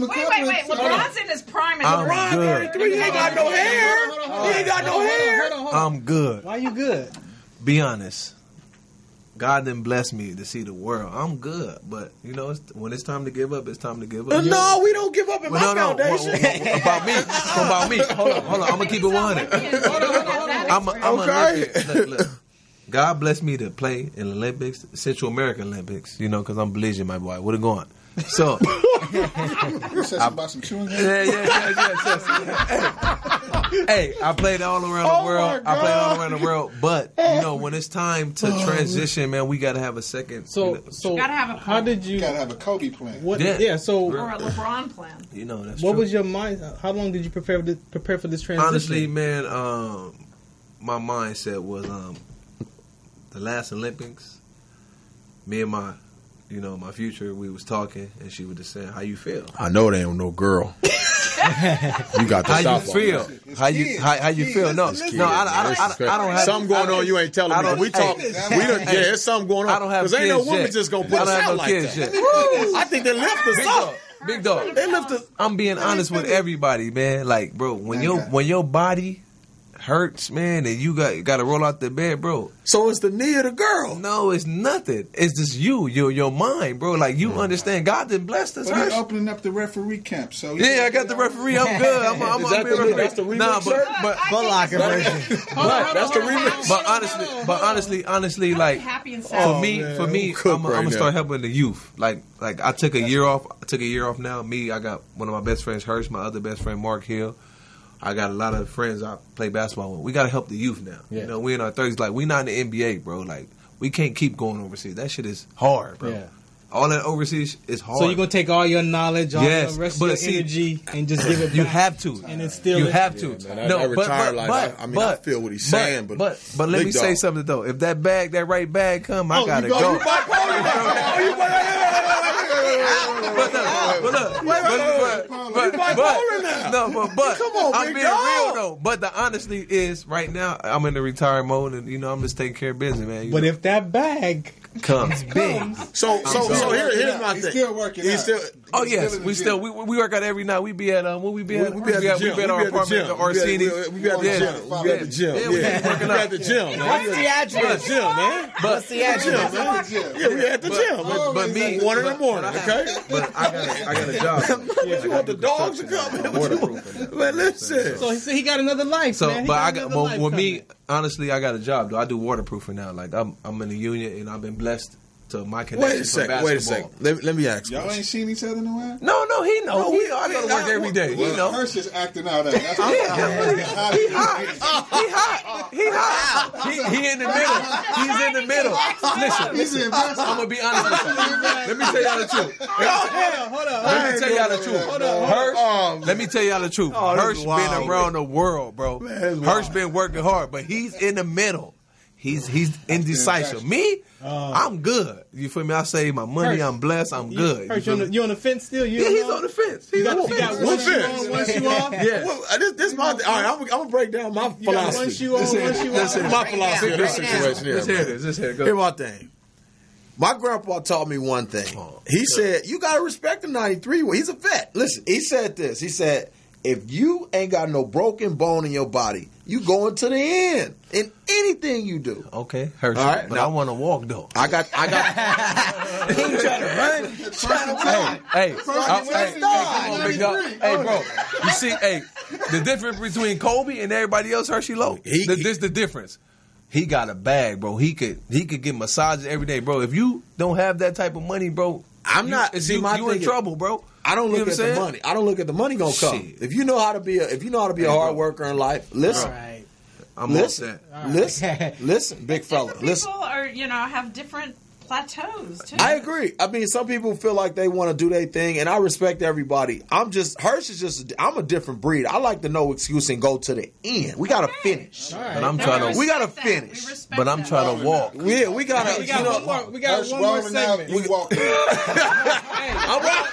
LeBron's in his prime. LeBron 33. He ain't got no hair. He ain't got no hair. I'm good. Why you good? Be honest. God didn't bless me to see the world. I'm good, but when it's time to give up, it's time to give up. No, we don't give up in my foundation. About me. Hold on. I'm gonna keep it 100. I'm okay. Look. God blessed me to play in the Olympics, Central American Olympics, because I'm Belizean, my boy. Would have gone. So, you said something about some chewing gum? Hey, I played all around the world. I played all around the world. But, when it's time to transition, man, we got to have a second. So gotta have a how did you? You got to have a Kobe plan. What, or a LeBron plan. That's what true. was your mind? How long did you prepare for this transition? Honestly, man, my mindset was the last Olympics. Me and my future, we was talking, and she was just saying, "How you feel?" I know they ain't no girl. You got to how stop. You feel? How you feel? No, I don't have something going on. You ain't telling me. We talk. We don't. Yeah, there's something going on. I don't have because ain't no woman yet. just gonna put us out like that. I think they lift us up. Big dog. They lift us. I'm being honest with everybody, man. Like, bro, when your body hurts, man, and you got to roll out the bed, bro. So it's the knee of the girl. No, it's nothing. It's just your mind, bro. Like, you understand. God didn't bless us. But you're opening up the referee camp, so I got the referee. I'm good. I'm that's the remix shirt? but Foot Locker version. That's the remix. But honestly, like, for me, I'm gonna start helping the youth. Like I took a year off. Now. I got one of my best friends, Hirsch. My other best friend, Mark Hill. I got a lot of friends I play basketball with. We got to help the youth now. Yeah. We in our 30s. Like, we not in the NBA, bro. Like, we can't keep going overseas. That shit is hard, bro. Yeah. All that overseas is hard. So you're going to take all your knowledge, all the rest of your energy, and just give it back? You have to. And instill you it? have to. I feel what he's saying, but let me say something, though. If that right bag come, I got to go. You But come on, I'm being real though. But the honesty is, right now I'm in the retired mode, and I'm just taking care of business, man. But if that bag comes big, so here's my thing. He's still working. We work out every night. We be at we be at our apartment at Orsini. We be at the gym. Yeah, we working at the gym. What's the address? What's the address? Yeah, we at the gym. But me, 1 in the morning. Okay. But I got a job. You want the dogs to come in? Man, listen. So he got another life. Man. With me, honestly, I got a job. Though I do waterproofing now. Like, I'm in the union, and I've been blessed to my connection. Wait a second. Let me ask you. Y'all ain't seen each other in a while? No, he know. I go to work every day. He know. Hirsch is acting out. He hot. He in the middle. He's in the middle. Listen, I'm gonna be honest with you. Let me tell y'all the truth. Let me tell y'all the truth. Hirsch, let me tell y'all the truth. Hirsch been around the world, bro. Hirsch been working hard, but he's in the middle. He's indecisive. Me, I'm good. You feel me? I save my money. I'm blessed. I'm good. You on the fence still? He's on the fence. You got one shoe on, one shoe off? Yeah. Well, this my thing. All right, I'm going to break down my philosophy. One shoe on, one shoe off? My philosophy of this situation here. Let's hear it. Go. Here's my thing. My grandpa taught me one thing. He said, you got to respect the 93. He's a vet. Listen, he said this. He said, if you ain't got no broken bone in your body, you going to the end in anything you do. Okay, Hershey. All right, but now, I want to walk though. I got. He ain't trying to run. Hey, come on, big dog. Hey, bro. You see, the difference between Kobe and everybody else, Hershey Lowe. This the difference. He got a bag, bro. He could get massages every day, bro. If you don't have that type of money, bro, you in trouble, bro. I don't look at the money. I don't look at the money gonna come. Shit. If you know how to be a hard worker in life, listen. Right. Listen, big fella. Listen. People are, have different plateaus too. I agree. I mean, some people feel like they want to do their thing, and I respect everybody. Hirsch is just. I'm a different breed. I like to no excuse and go to the end. We gotta finish. Right. But I'm trying to. We gotta finish. But I'm trying to walk. Yeah, we gotta. We got one more segment. We walk. I'm right.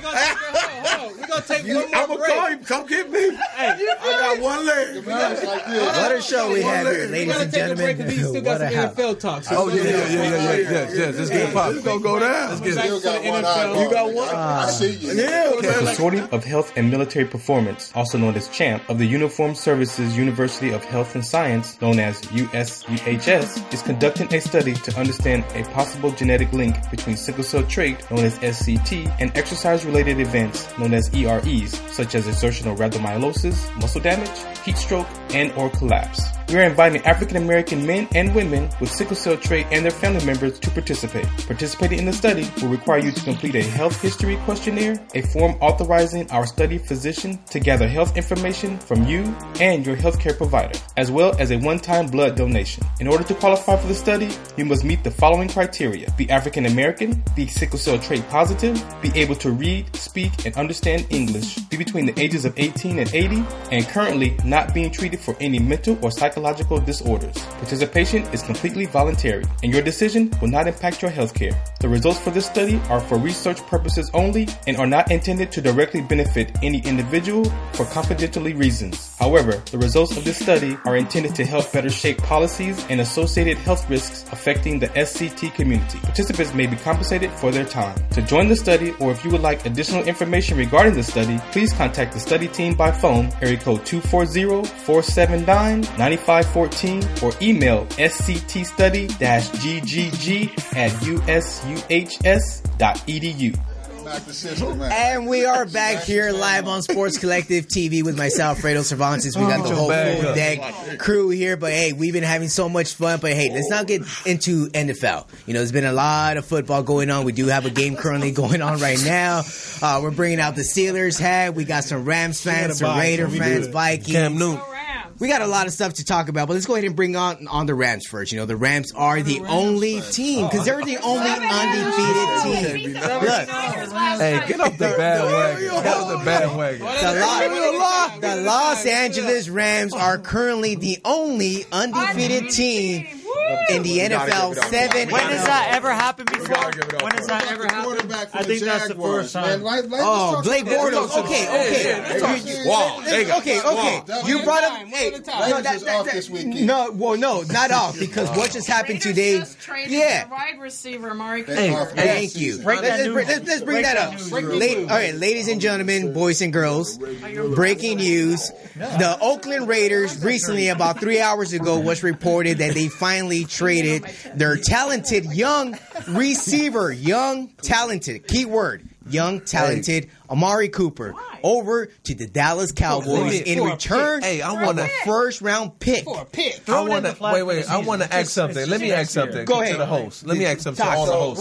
We're going to take one more break. Call you. Come get me. I got one leg. What a show we have here, ladies and gentlemen. We still got some NFL talk. Oh, yeah. Let's get it popped. It's going to go down. Let's get back to the NFL. You got one? I see you. Yeah, okay. Consortium of Health and Military Performance, also known as CHAMP, of the Uniformed Services University of Health and Science, known as USUHS, is conducting a study to understand a possible genetic link between sickle cell trait, known as SCT, and exercise-related events, known as EREs, such as exertional rhabdomyolysis, muscle damage, heat stroke, and or collapse. We are inviting African American men and women with sickle cell trait and their family members to participate. Participating in the study will require you to complete a health history questionnaire, a form authorizing our study physician to gather health information from you and your healthcare provider, as well as a one-time blood donation. In order to qualify for the study, you must meet the following criteria: be African American, be sickle cell trait positive, be able to read, speak, and understand English, be between the ages of 18 and 80, and currently not being treated for any mental or psychological disorders. Participation is completely voluntary, and your decision will not impact your health care. The results for this study are for research purposes only and are not intended to directly benefit any individual for confidentiality reasons. However, the results of this study are intended to help better shape policies and associated health risks affecting the SCT community. Participants may be compensated for their time. To join the study, or if you would like additional information regarding the study, please contact the study team by phone, area code 240-479-9514, or email sctstudy-ggg@usuhs.edu. And we are back here live on Sports Collective TV with myself, Fredo Cervantes. We got the whole full deck crew here, but hey, we've been having so much fun. But hey, let's not get into NFL. You know, there's been a lot of football going on. We do have a game currently going on right now. We're bringing out the Steelers hat. We got some Rams fans, some Raider fans, Vikings. Cam Newton. We got a lot of stuff to talk about, but let's go ahead and bring on the Rams first. You know, the Rams are the only team, because they're the only undefeated team. Look. Hey, get off the bandwagon. Get off the bandwagon. The Los Angeles Rams are currently the only undefeated team in the NFL. 7. When has that ever happened before? When has that ever happened? I think that's the first time. Oh, Blake Bortles. Okay. You brought up. No, not off, because what just happened today? Yeah. Wide receiver, Amari Cooper. Thank you. Let's bring that up. All right, ladies and gentlemen, boys and girls, breaking news. The Oakland Raiders recently, about 3 hours ago, was reported that they finally traded their talented young receiver, key word, young, talented Amari Cooper over to the Dallas Cowboys in return for a first-round pick. I want to ask something. Let me ask something. Go ahead to the host. Let me ask something to all the hosts.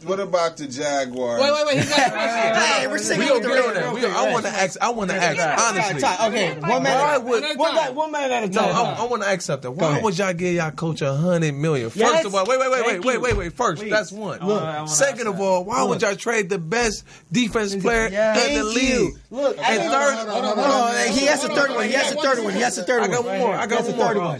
What about the Jaguars? Wait. He's got Hey, we're singing with the Raiders. I want to ask honestly. Okay, one minute at a time. No, I want to ask something. Why would y'all give y'all coach $100 million? First of all, wait. First, that's one. Second of all, why would y'all trade the best defense player in the league? Look, and third, he has a third one. I got one more.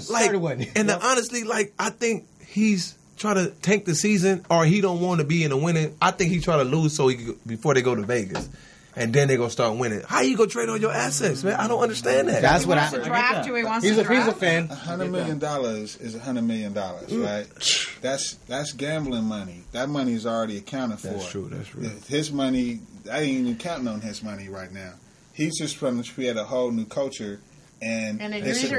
And honestly, I think he's trying to tank the season, or he don't want to be in the winning. I think he's trying to lose before they go to Vegas. And then they're going to start winning. How you going to trade all your assets, man? I don't understand that. That's what I draft you. He wants to draft. He's a fan. $100 million is $100 million, right? That's gambling money. That money is already accounted for. That's true. His money, I ain't even counting on his money right now. He's just trying to create a whole new culture. And it's a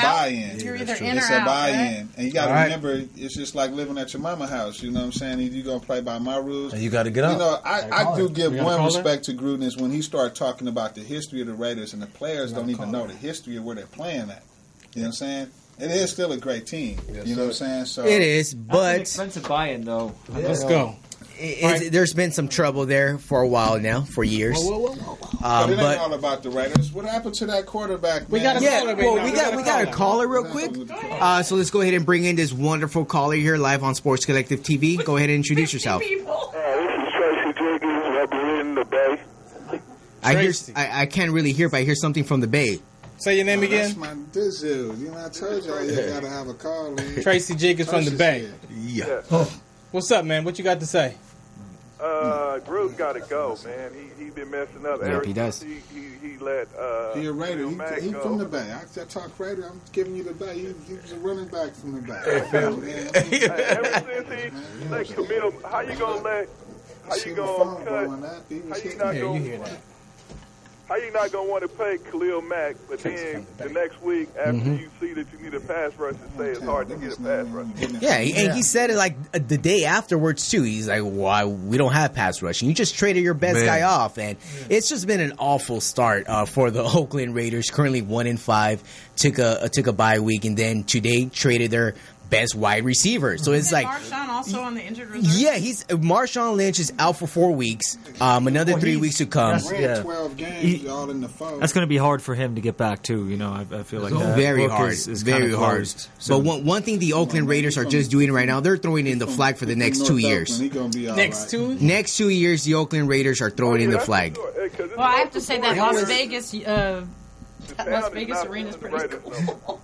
buy-in. You're either in or out. It's a buy-in. And you got to remember, it's just like living at your mama house. You know what I'm saying? You're going to play by my rules. And you got to get up. You know, I do give one respect to Gruden is when he started talking about the history of the Raiders, and the players don't even know the history of where they're playing at. You know what I'm saying? It is still a great team. You know what I'm saying? So it is, but that's an expensive buy-in, though. Let's go. There's been some trouble there for a while now, for years. But it ain't all about the Raiders. What happened to that quarterback? We got a caller real quick. So let's go ahead and bring in this wonderful caller here live on Sports Collective TV. Go ahead and introduce yourself. This is Tracy Jenkins representing the Bay. I can't really hear, but I hear something from the Bay. Say your name again. That's my dude. You know, I told y'all you got to have a call in. Tracy Jenkins from the Bay. Yeah. What's up, man? What you got to say? Gruden's got to go, man. He been messing up. Yep, he does. He let he a Raider. He from the Bay. I talk Raider. I'm giving you the Bay. He was a running back from the Bay. Ever since he let Camille, how you gonna cut? How you not gonna? How you not gonna want to pay Khalil Mack, but then the next week after you see that you need a pass rusher, say it's hard to get a pass rusher? Yeah, and he said it like the day afterwards too. He's like, "Why we don't have pass rushing? You just traded your best guy off," and it's just been an awful start for the Oakland Raiders. Currently 1-5, took a bye week, and then today traded their best wide receiver. So it's like Marshawn also on the injured reserve? Yeah, Marshawn Lynch is out for 4 weeks. Another 3 weeks to come. Ran 12 games, all in the fold. That's going to be hard for him to get back too. You know, I feel like that very hard, is very hard. Closed, so. But one thing the Oakland Raiders are just doing right now, they're throwing in the flag for the next 2 years. Next 2 years, the Oakland Raiders are throwing in the flag. Well, I have to say that Las Vegas arena is pretty cool.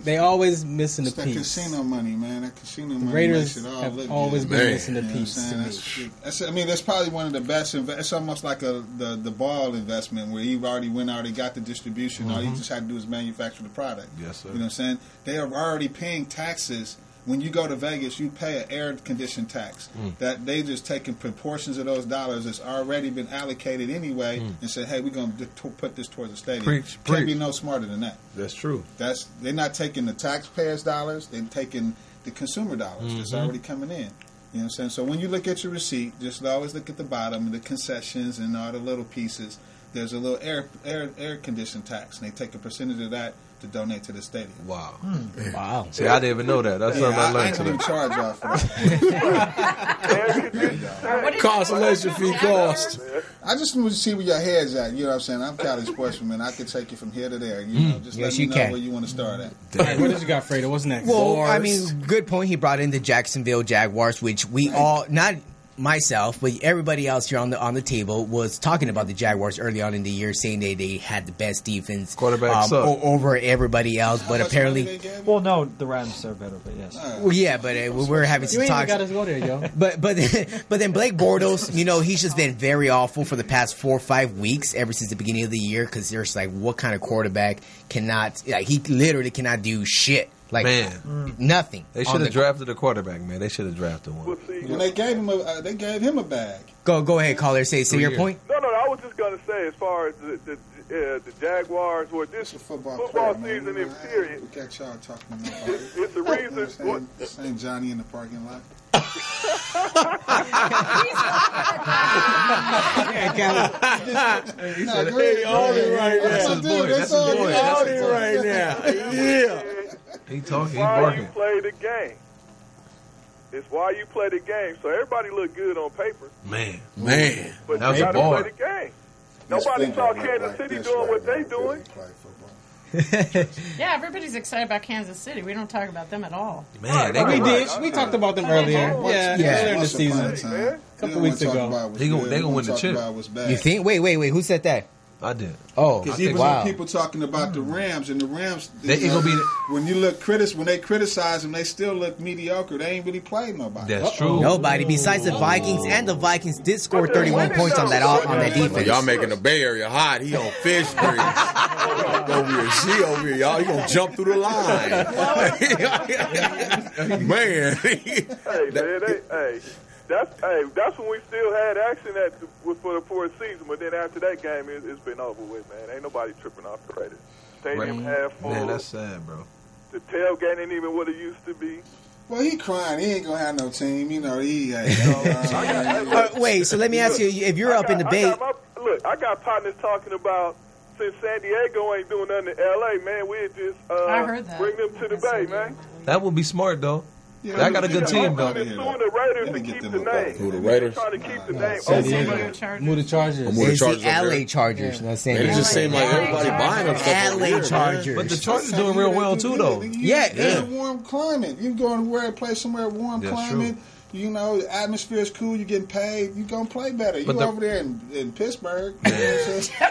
They always missing the It's that piece. casino money, man. That casino money Raiders makes it all have look always good. been Man. missing the You know what I'm piece saying? to me. That's probably one of the best. It's almost like the ball investment where you already got the distribution. All you just had to do is manufacture the product. Yes, sir. You know what I'm saying? They are already paying taxes. When you go to Vegas, you pay an air condition tax. That they just taking proportions of those dollars that's already been allocated anyway and say, hey, we're going to put this towards the stadium. Can't be no smarter than that. That's true. They're not taking the taxpayers' dollars. They're taking the consumer dollars that's already coming in. You know what I'm saying? So when you look at your receipt, just always look at the bottom, the concessions and all the little pieces. There's a little air condition tax, and they take a percentage of that to donate to the stadium. Wow. Wow. See, I didn't even know that. That's something I learned today. I charge y'all for that. Consolation fee cost. I just want to see where your head's at. You know what I'm saying? I'm Cali sportsman. I can take you from here to there. You know, just let me know where you want to start at. Hey, what did you got, Fredo? What's next? Well, I mean, good point. He brought in the Jacksonville Jaguars, which we all, not myself, but everybody else here on the table was talking about the Jaguars early on in the year, saying they had the best defense over everybody else. But apparently, well, no, the Rams are better, but yes. Well, yeah, but we're having some talks. You ain't even got us go there, yo. But then Blake Bortles, you know, he's just been very awful for the past 4 or 5 weeks, ever since the beginning of the year, because there's like, what kind of quarterback cannot? Like, he literally cannot do shit. Like, nothing. They should have drafted a quarterback, man. They should have drafted one. When they gave him a bag. Go ahead, caller. Say your point. No. I was just gonna say, as far as the Jaguars or this football season in period, we got y'all talking about it's the reason. Same Johnny in the parking lot. He talking. He Why barking. you play the game? It's why you play the game. So everybody look good on paper. Man. But That was you a gotta bar. play the game. Nobody saw Kansas City doing what they doing. Yeah, everybody's excited about Kansas City. We don't talk about them at all. Man, we did. We talked about them earlier. Earlier in the season. A couple weeks ago. They gonna win the chip. You think? Wait. Who said that? I did. Oh, because even people talking about the Rams, and the Rams, when you look when they criticize them, they still look mediocre. They ain't really played nobody. That's true. Nobody besides the Vikings, and the Vikings did score 31 points on that defense. Y'all making the Bay Area hot. He on fish grease. She over here, y'all. He gonna jump through the line, man. That's when we still had action for a season, but then after that game, it's been over with, man. Ain't nobody tripping off the Raiders. Stadium half full. Man, that's sad, bro. The tailgate ain't even what it used to be. Well, he crying. He ain't gonna have no team. You know, wait, so let me ask you: if you're up in the Bay, I got partners talking about since San Diego ain't doing nothing in L.A., man, we'd just I heard that. bring them to the Bay, man. That would be smart, though. Yeah, I got a good team, though. They're suing the Raiders to keep the name. Who, the Raiders? They're trying to keep the name. San Diego. Move the Chargers. it's the LA Chargers. Not saying It just seemed like everybody buying them stuff. LA Chargers. But the Chargers doing real well, too, though. Yeah. It's a warm climate. You go and play somewhere warm climate. True. You know, the atmosphere is cool. You getting paid. You gonna play better. You over there in Pittsburgh. You know what I'm saying?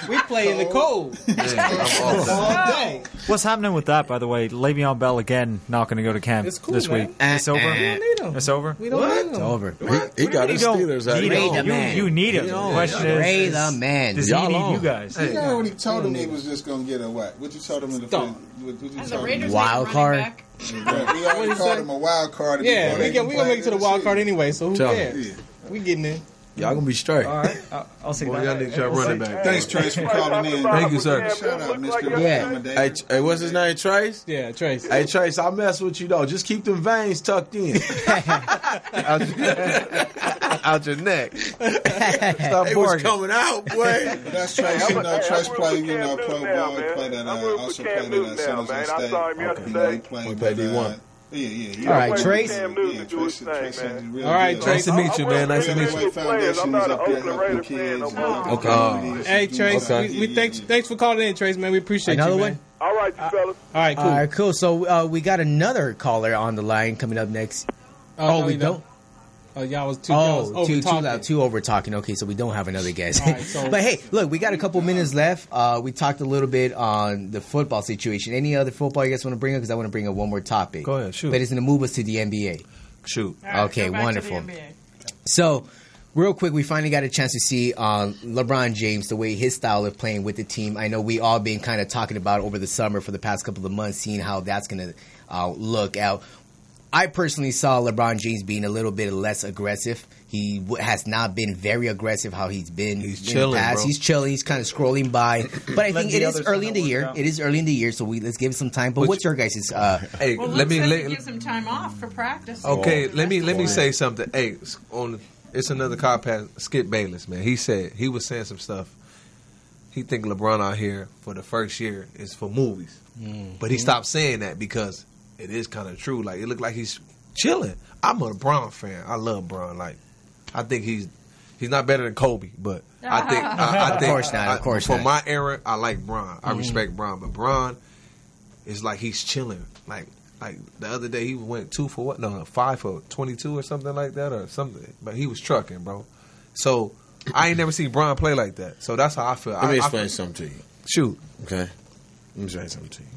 We play in the cold all day. What's happening with that, by the way? Le'Veon Bell again not going to go to camp this week. It's over. We don't need him. It's over. We don't need him. It's over. He got his Steelers out. You need him. The question Ray the man. does he need you guys? You already told him he was just gonna get a what? What you told him in the Wild card. We already called him a wild card. Yeah, we gonna make it to the wild card anyway. So who cares? We getting in. Y'all gonna be straight. All right, I'll say that. Y'all need y'all running back. Thanks, Trace, for calling in. Thank you, sir. Shout out, Mr. Yeah. Hey, what's his name? Trace? Yeah, Trace. Hey, Trace, I mess with you, though. Just keep them veins tucked in. Out your neck. Stop it was coming out, boy. That's Trace. Trace played, pro ball. He played at, also played at San Jose State. He played D1. Yeah. All right, Trace. All right, Trace. Nice to meet you, man. Nice to meet you. Foundation is up there helping kids. Okay. Hey, Trace. We thanks for calling in, Trace, man. We appreciate Another you, one? man. All right, you fellas. All right, cool. All right, cool. So we got another caller on the line coming up next. No, we don't? Oh, y'all was too over too over talking. Okay, so we don't have another guest. All right, so- But hey, look, we got a couple minutes left. We talked a little bit on the football situation. Any other football you guys want to bring up? Because I want to bring up one more topic. Go ahead, shoot. But it's going to move us to the NBA. Shoot. All right, Okay, go back to wonderful. the NBA. So, real quick, we finally got a chance to see LeBron James, the way his style of playing with the team. I know we all been kind of talking about over the summer for the past couple of months, seeing how that's going to look out. I personally saw LeBron James being a little bit less aggressive. He has not been very aggressive how he's been He's in chilling, the past. bro. He's chilling. He's kind of scrolling by. But I think it is early in the year. It is early in the year, so let's give it some time. But what's your guys' Hey, Well, let me. Luke says he gives him time off for practice. Okay, let me say something. Hey, it's another car pass. Skip Bayless, man. He was saying some stuff. He think LeBron out here for the first year is for movies, but he stopped saying that because it is kind of true. Like it looked like he's chilling. I'm a LeBron fan. I love LeBron. Like I think he's not better than Kobe, but I think Of course not. Of course for not. my era, I like Bron. I respect Bron, but Bron is like he's chilling. Like the other day, he went 5 for 22 or something like that, or something. But he was trucking, bro. So I ain't never seen Bron play like that. So that's how I feel. Let me explain something to you. Shoot. Okay? Let me explain something to you.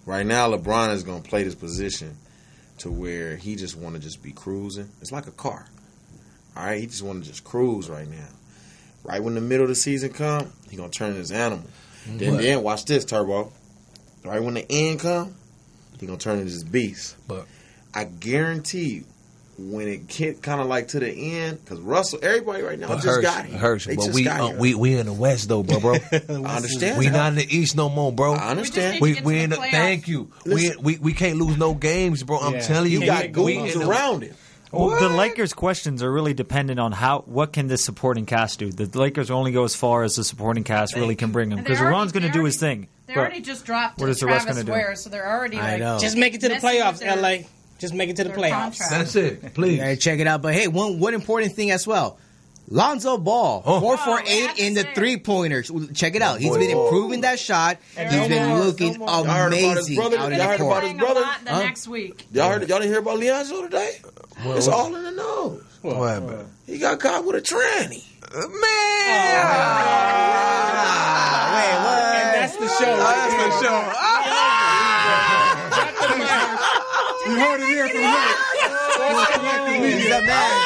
Right now, LeBron is going to play this position to where he just want to just be cruising. It's like a car. All right? He just want to just cruise right now. Right when the middle of the season come, he going to turn his animal. Then watch this, Turbo. Right when the end come, he going to turn into this beast. But I guarantee you, when it get kind of like to the end, because Russell, everybody right now just got here. They but just got here. we in the West though, bro. I understand. We not in the East no more, bro. I understand. We just need to We get in to the the thank you. We can't lose no games, bro. I'm telling you, You got we goons in the- around him. Well, the Lakers' questions are really dependent on what can this supporting cast do. The Lakers only go as far as the supporting cast really can bring them, because LeBron's going to do his thing. They already just dropped what is the rest Travis gonna do? Ware, so they're already I like know. Just make it to the messing playoffs, with their- LA. Just make it to the their playoffs. contract. That's it, please. Yeah, check it out. But hey, one important thing as well. Lonzo Ball, 4 for 8 in the 3-pointers. Check it out. He's been improving that shot. He's been looking amazing out in the court. Playing a lot the next week. Y'all didn't hear about Leonzo today? It's all in the nose. What happened? He got caught with a tranny. Man! Wait, what? And that's the show. That's the show. You heard it here from him. He's a man.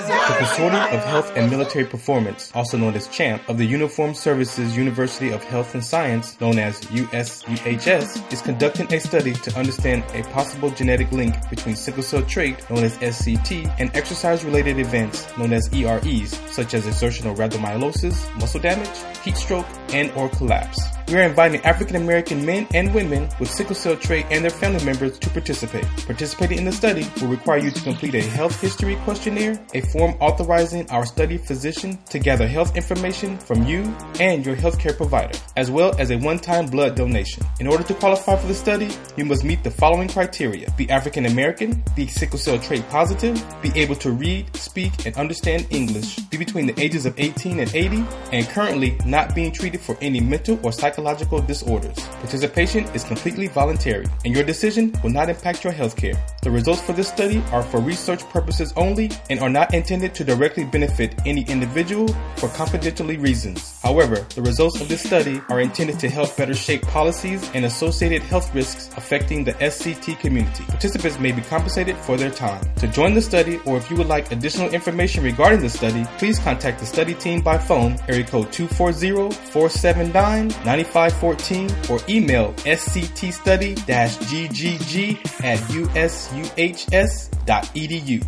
The Consortium of Health and Military Performance, also known as CHAMP, of the Uniformed Services University of Health and Science, known as USUHS, is conducting a study to understand a possible genetic link between sickle cell trait, known as SCT, and exercise-related events, known as EREs, such as exertional rhabdomyolysis, muscle damage, heat stroke, and or collapse. We are inviting African American men and women with sickle cell trait and their family members to participate. Participating in the study will require you to complete a health history questionnaire, a form authorizing our study physician to gather health information from you and your healthcare provider, as well as a one-time blood donation. In order to qualify for the study, you must meet the following criteria: be African American, be sickle cell trait positive, be able to read, speak, and understand English, be between the ages of 18 and 80, and currently not being treated for any mental or psychological disorders. Participation is completely voluntary, and your decision will not impact your healthcare. The results for this study are for research purposes only and are not intended to directly benefit any individual for confidentiality reasons. However, the results of this study are intended to help better shape policies and associated health risks affecting the SCT community. Participants may be compensated for their time. To join the study, or if you would like additional information regarding the study, please contact the study team by phone, area code 240-479-9514, or email sctstudy-ggg@usuhs.edu.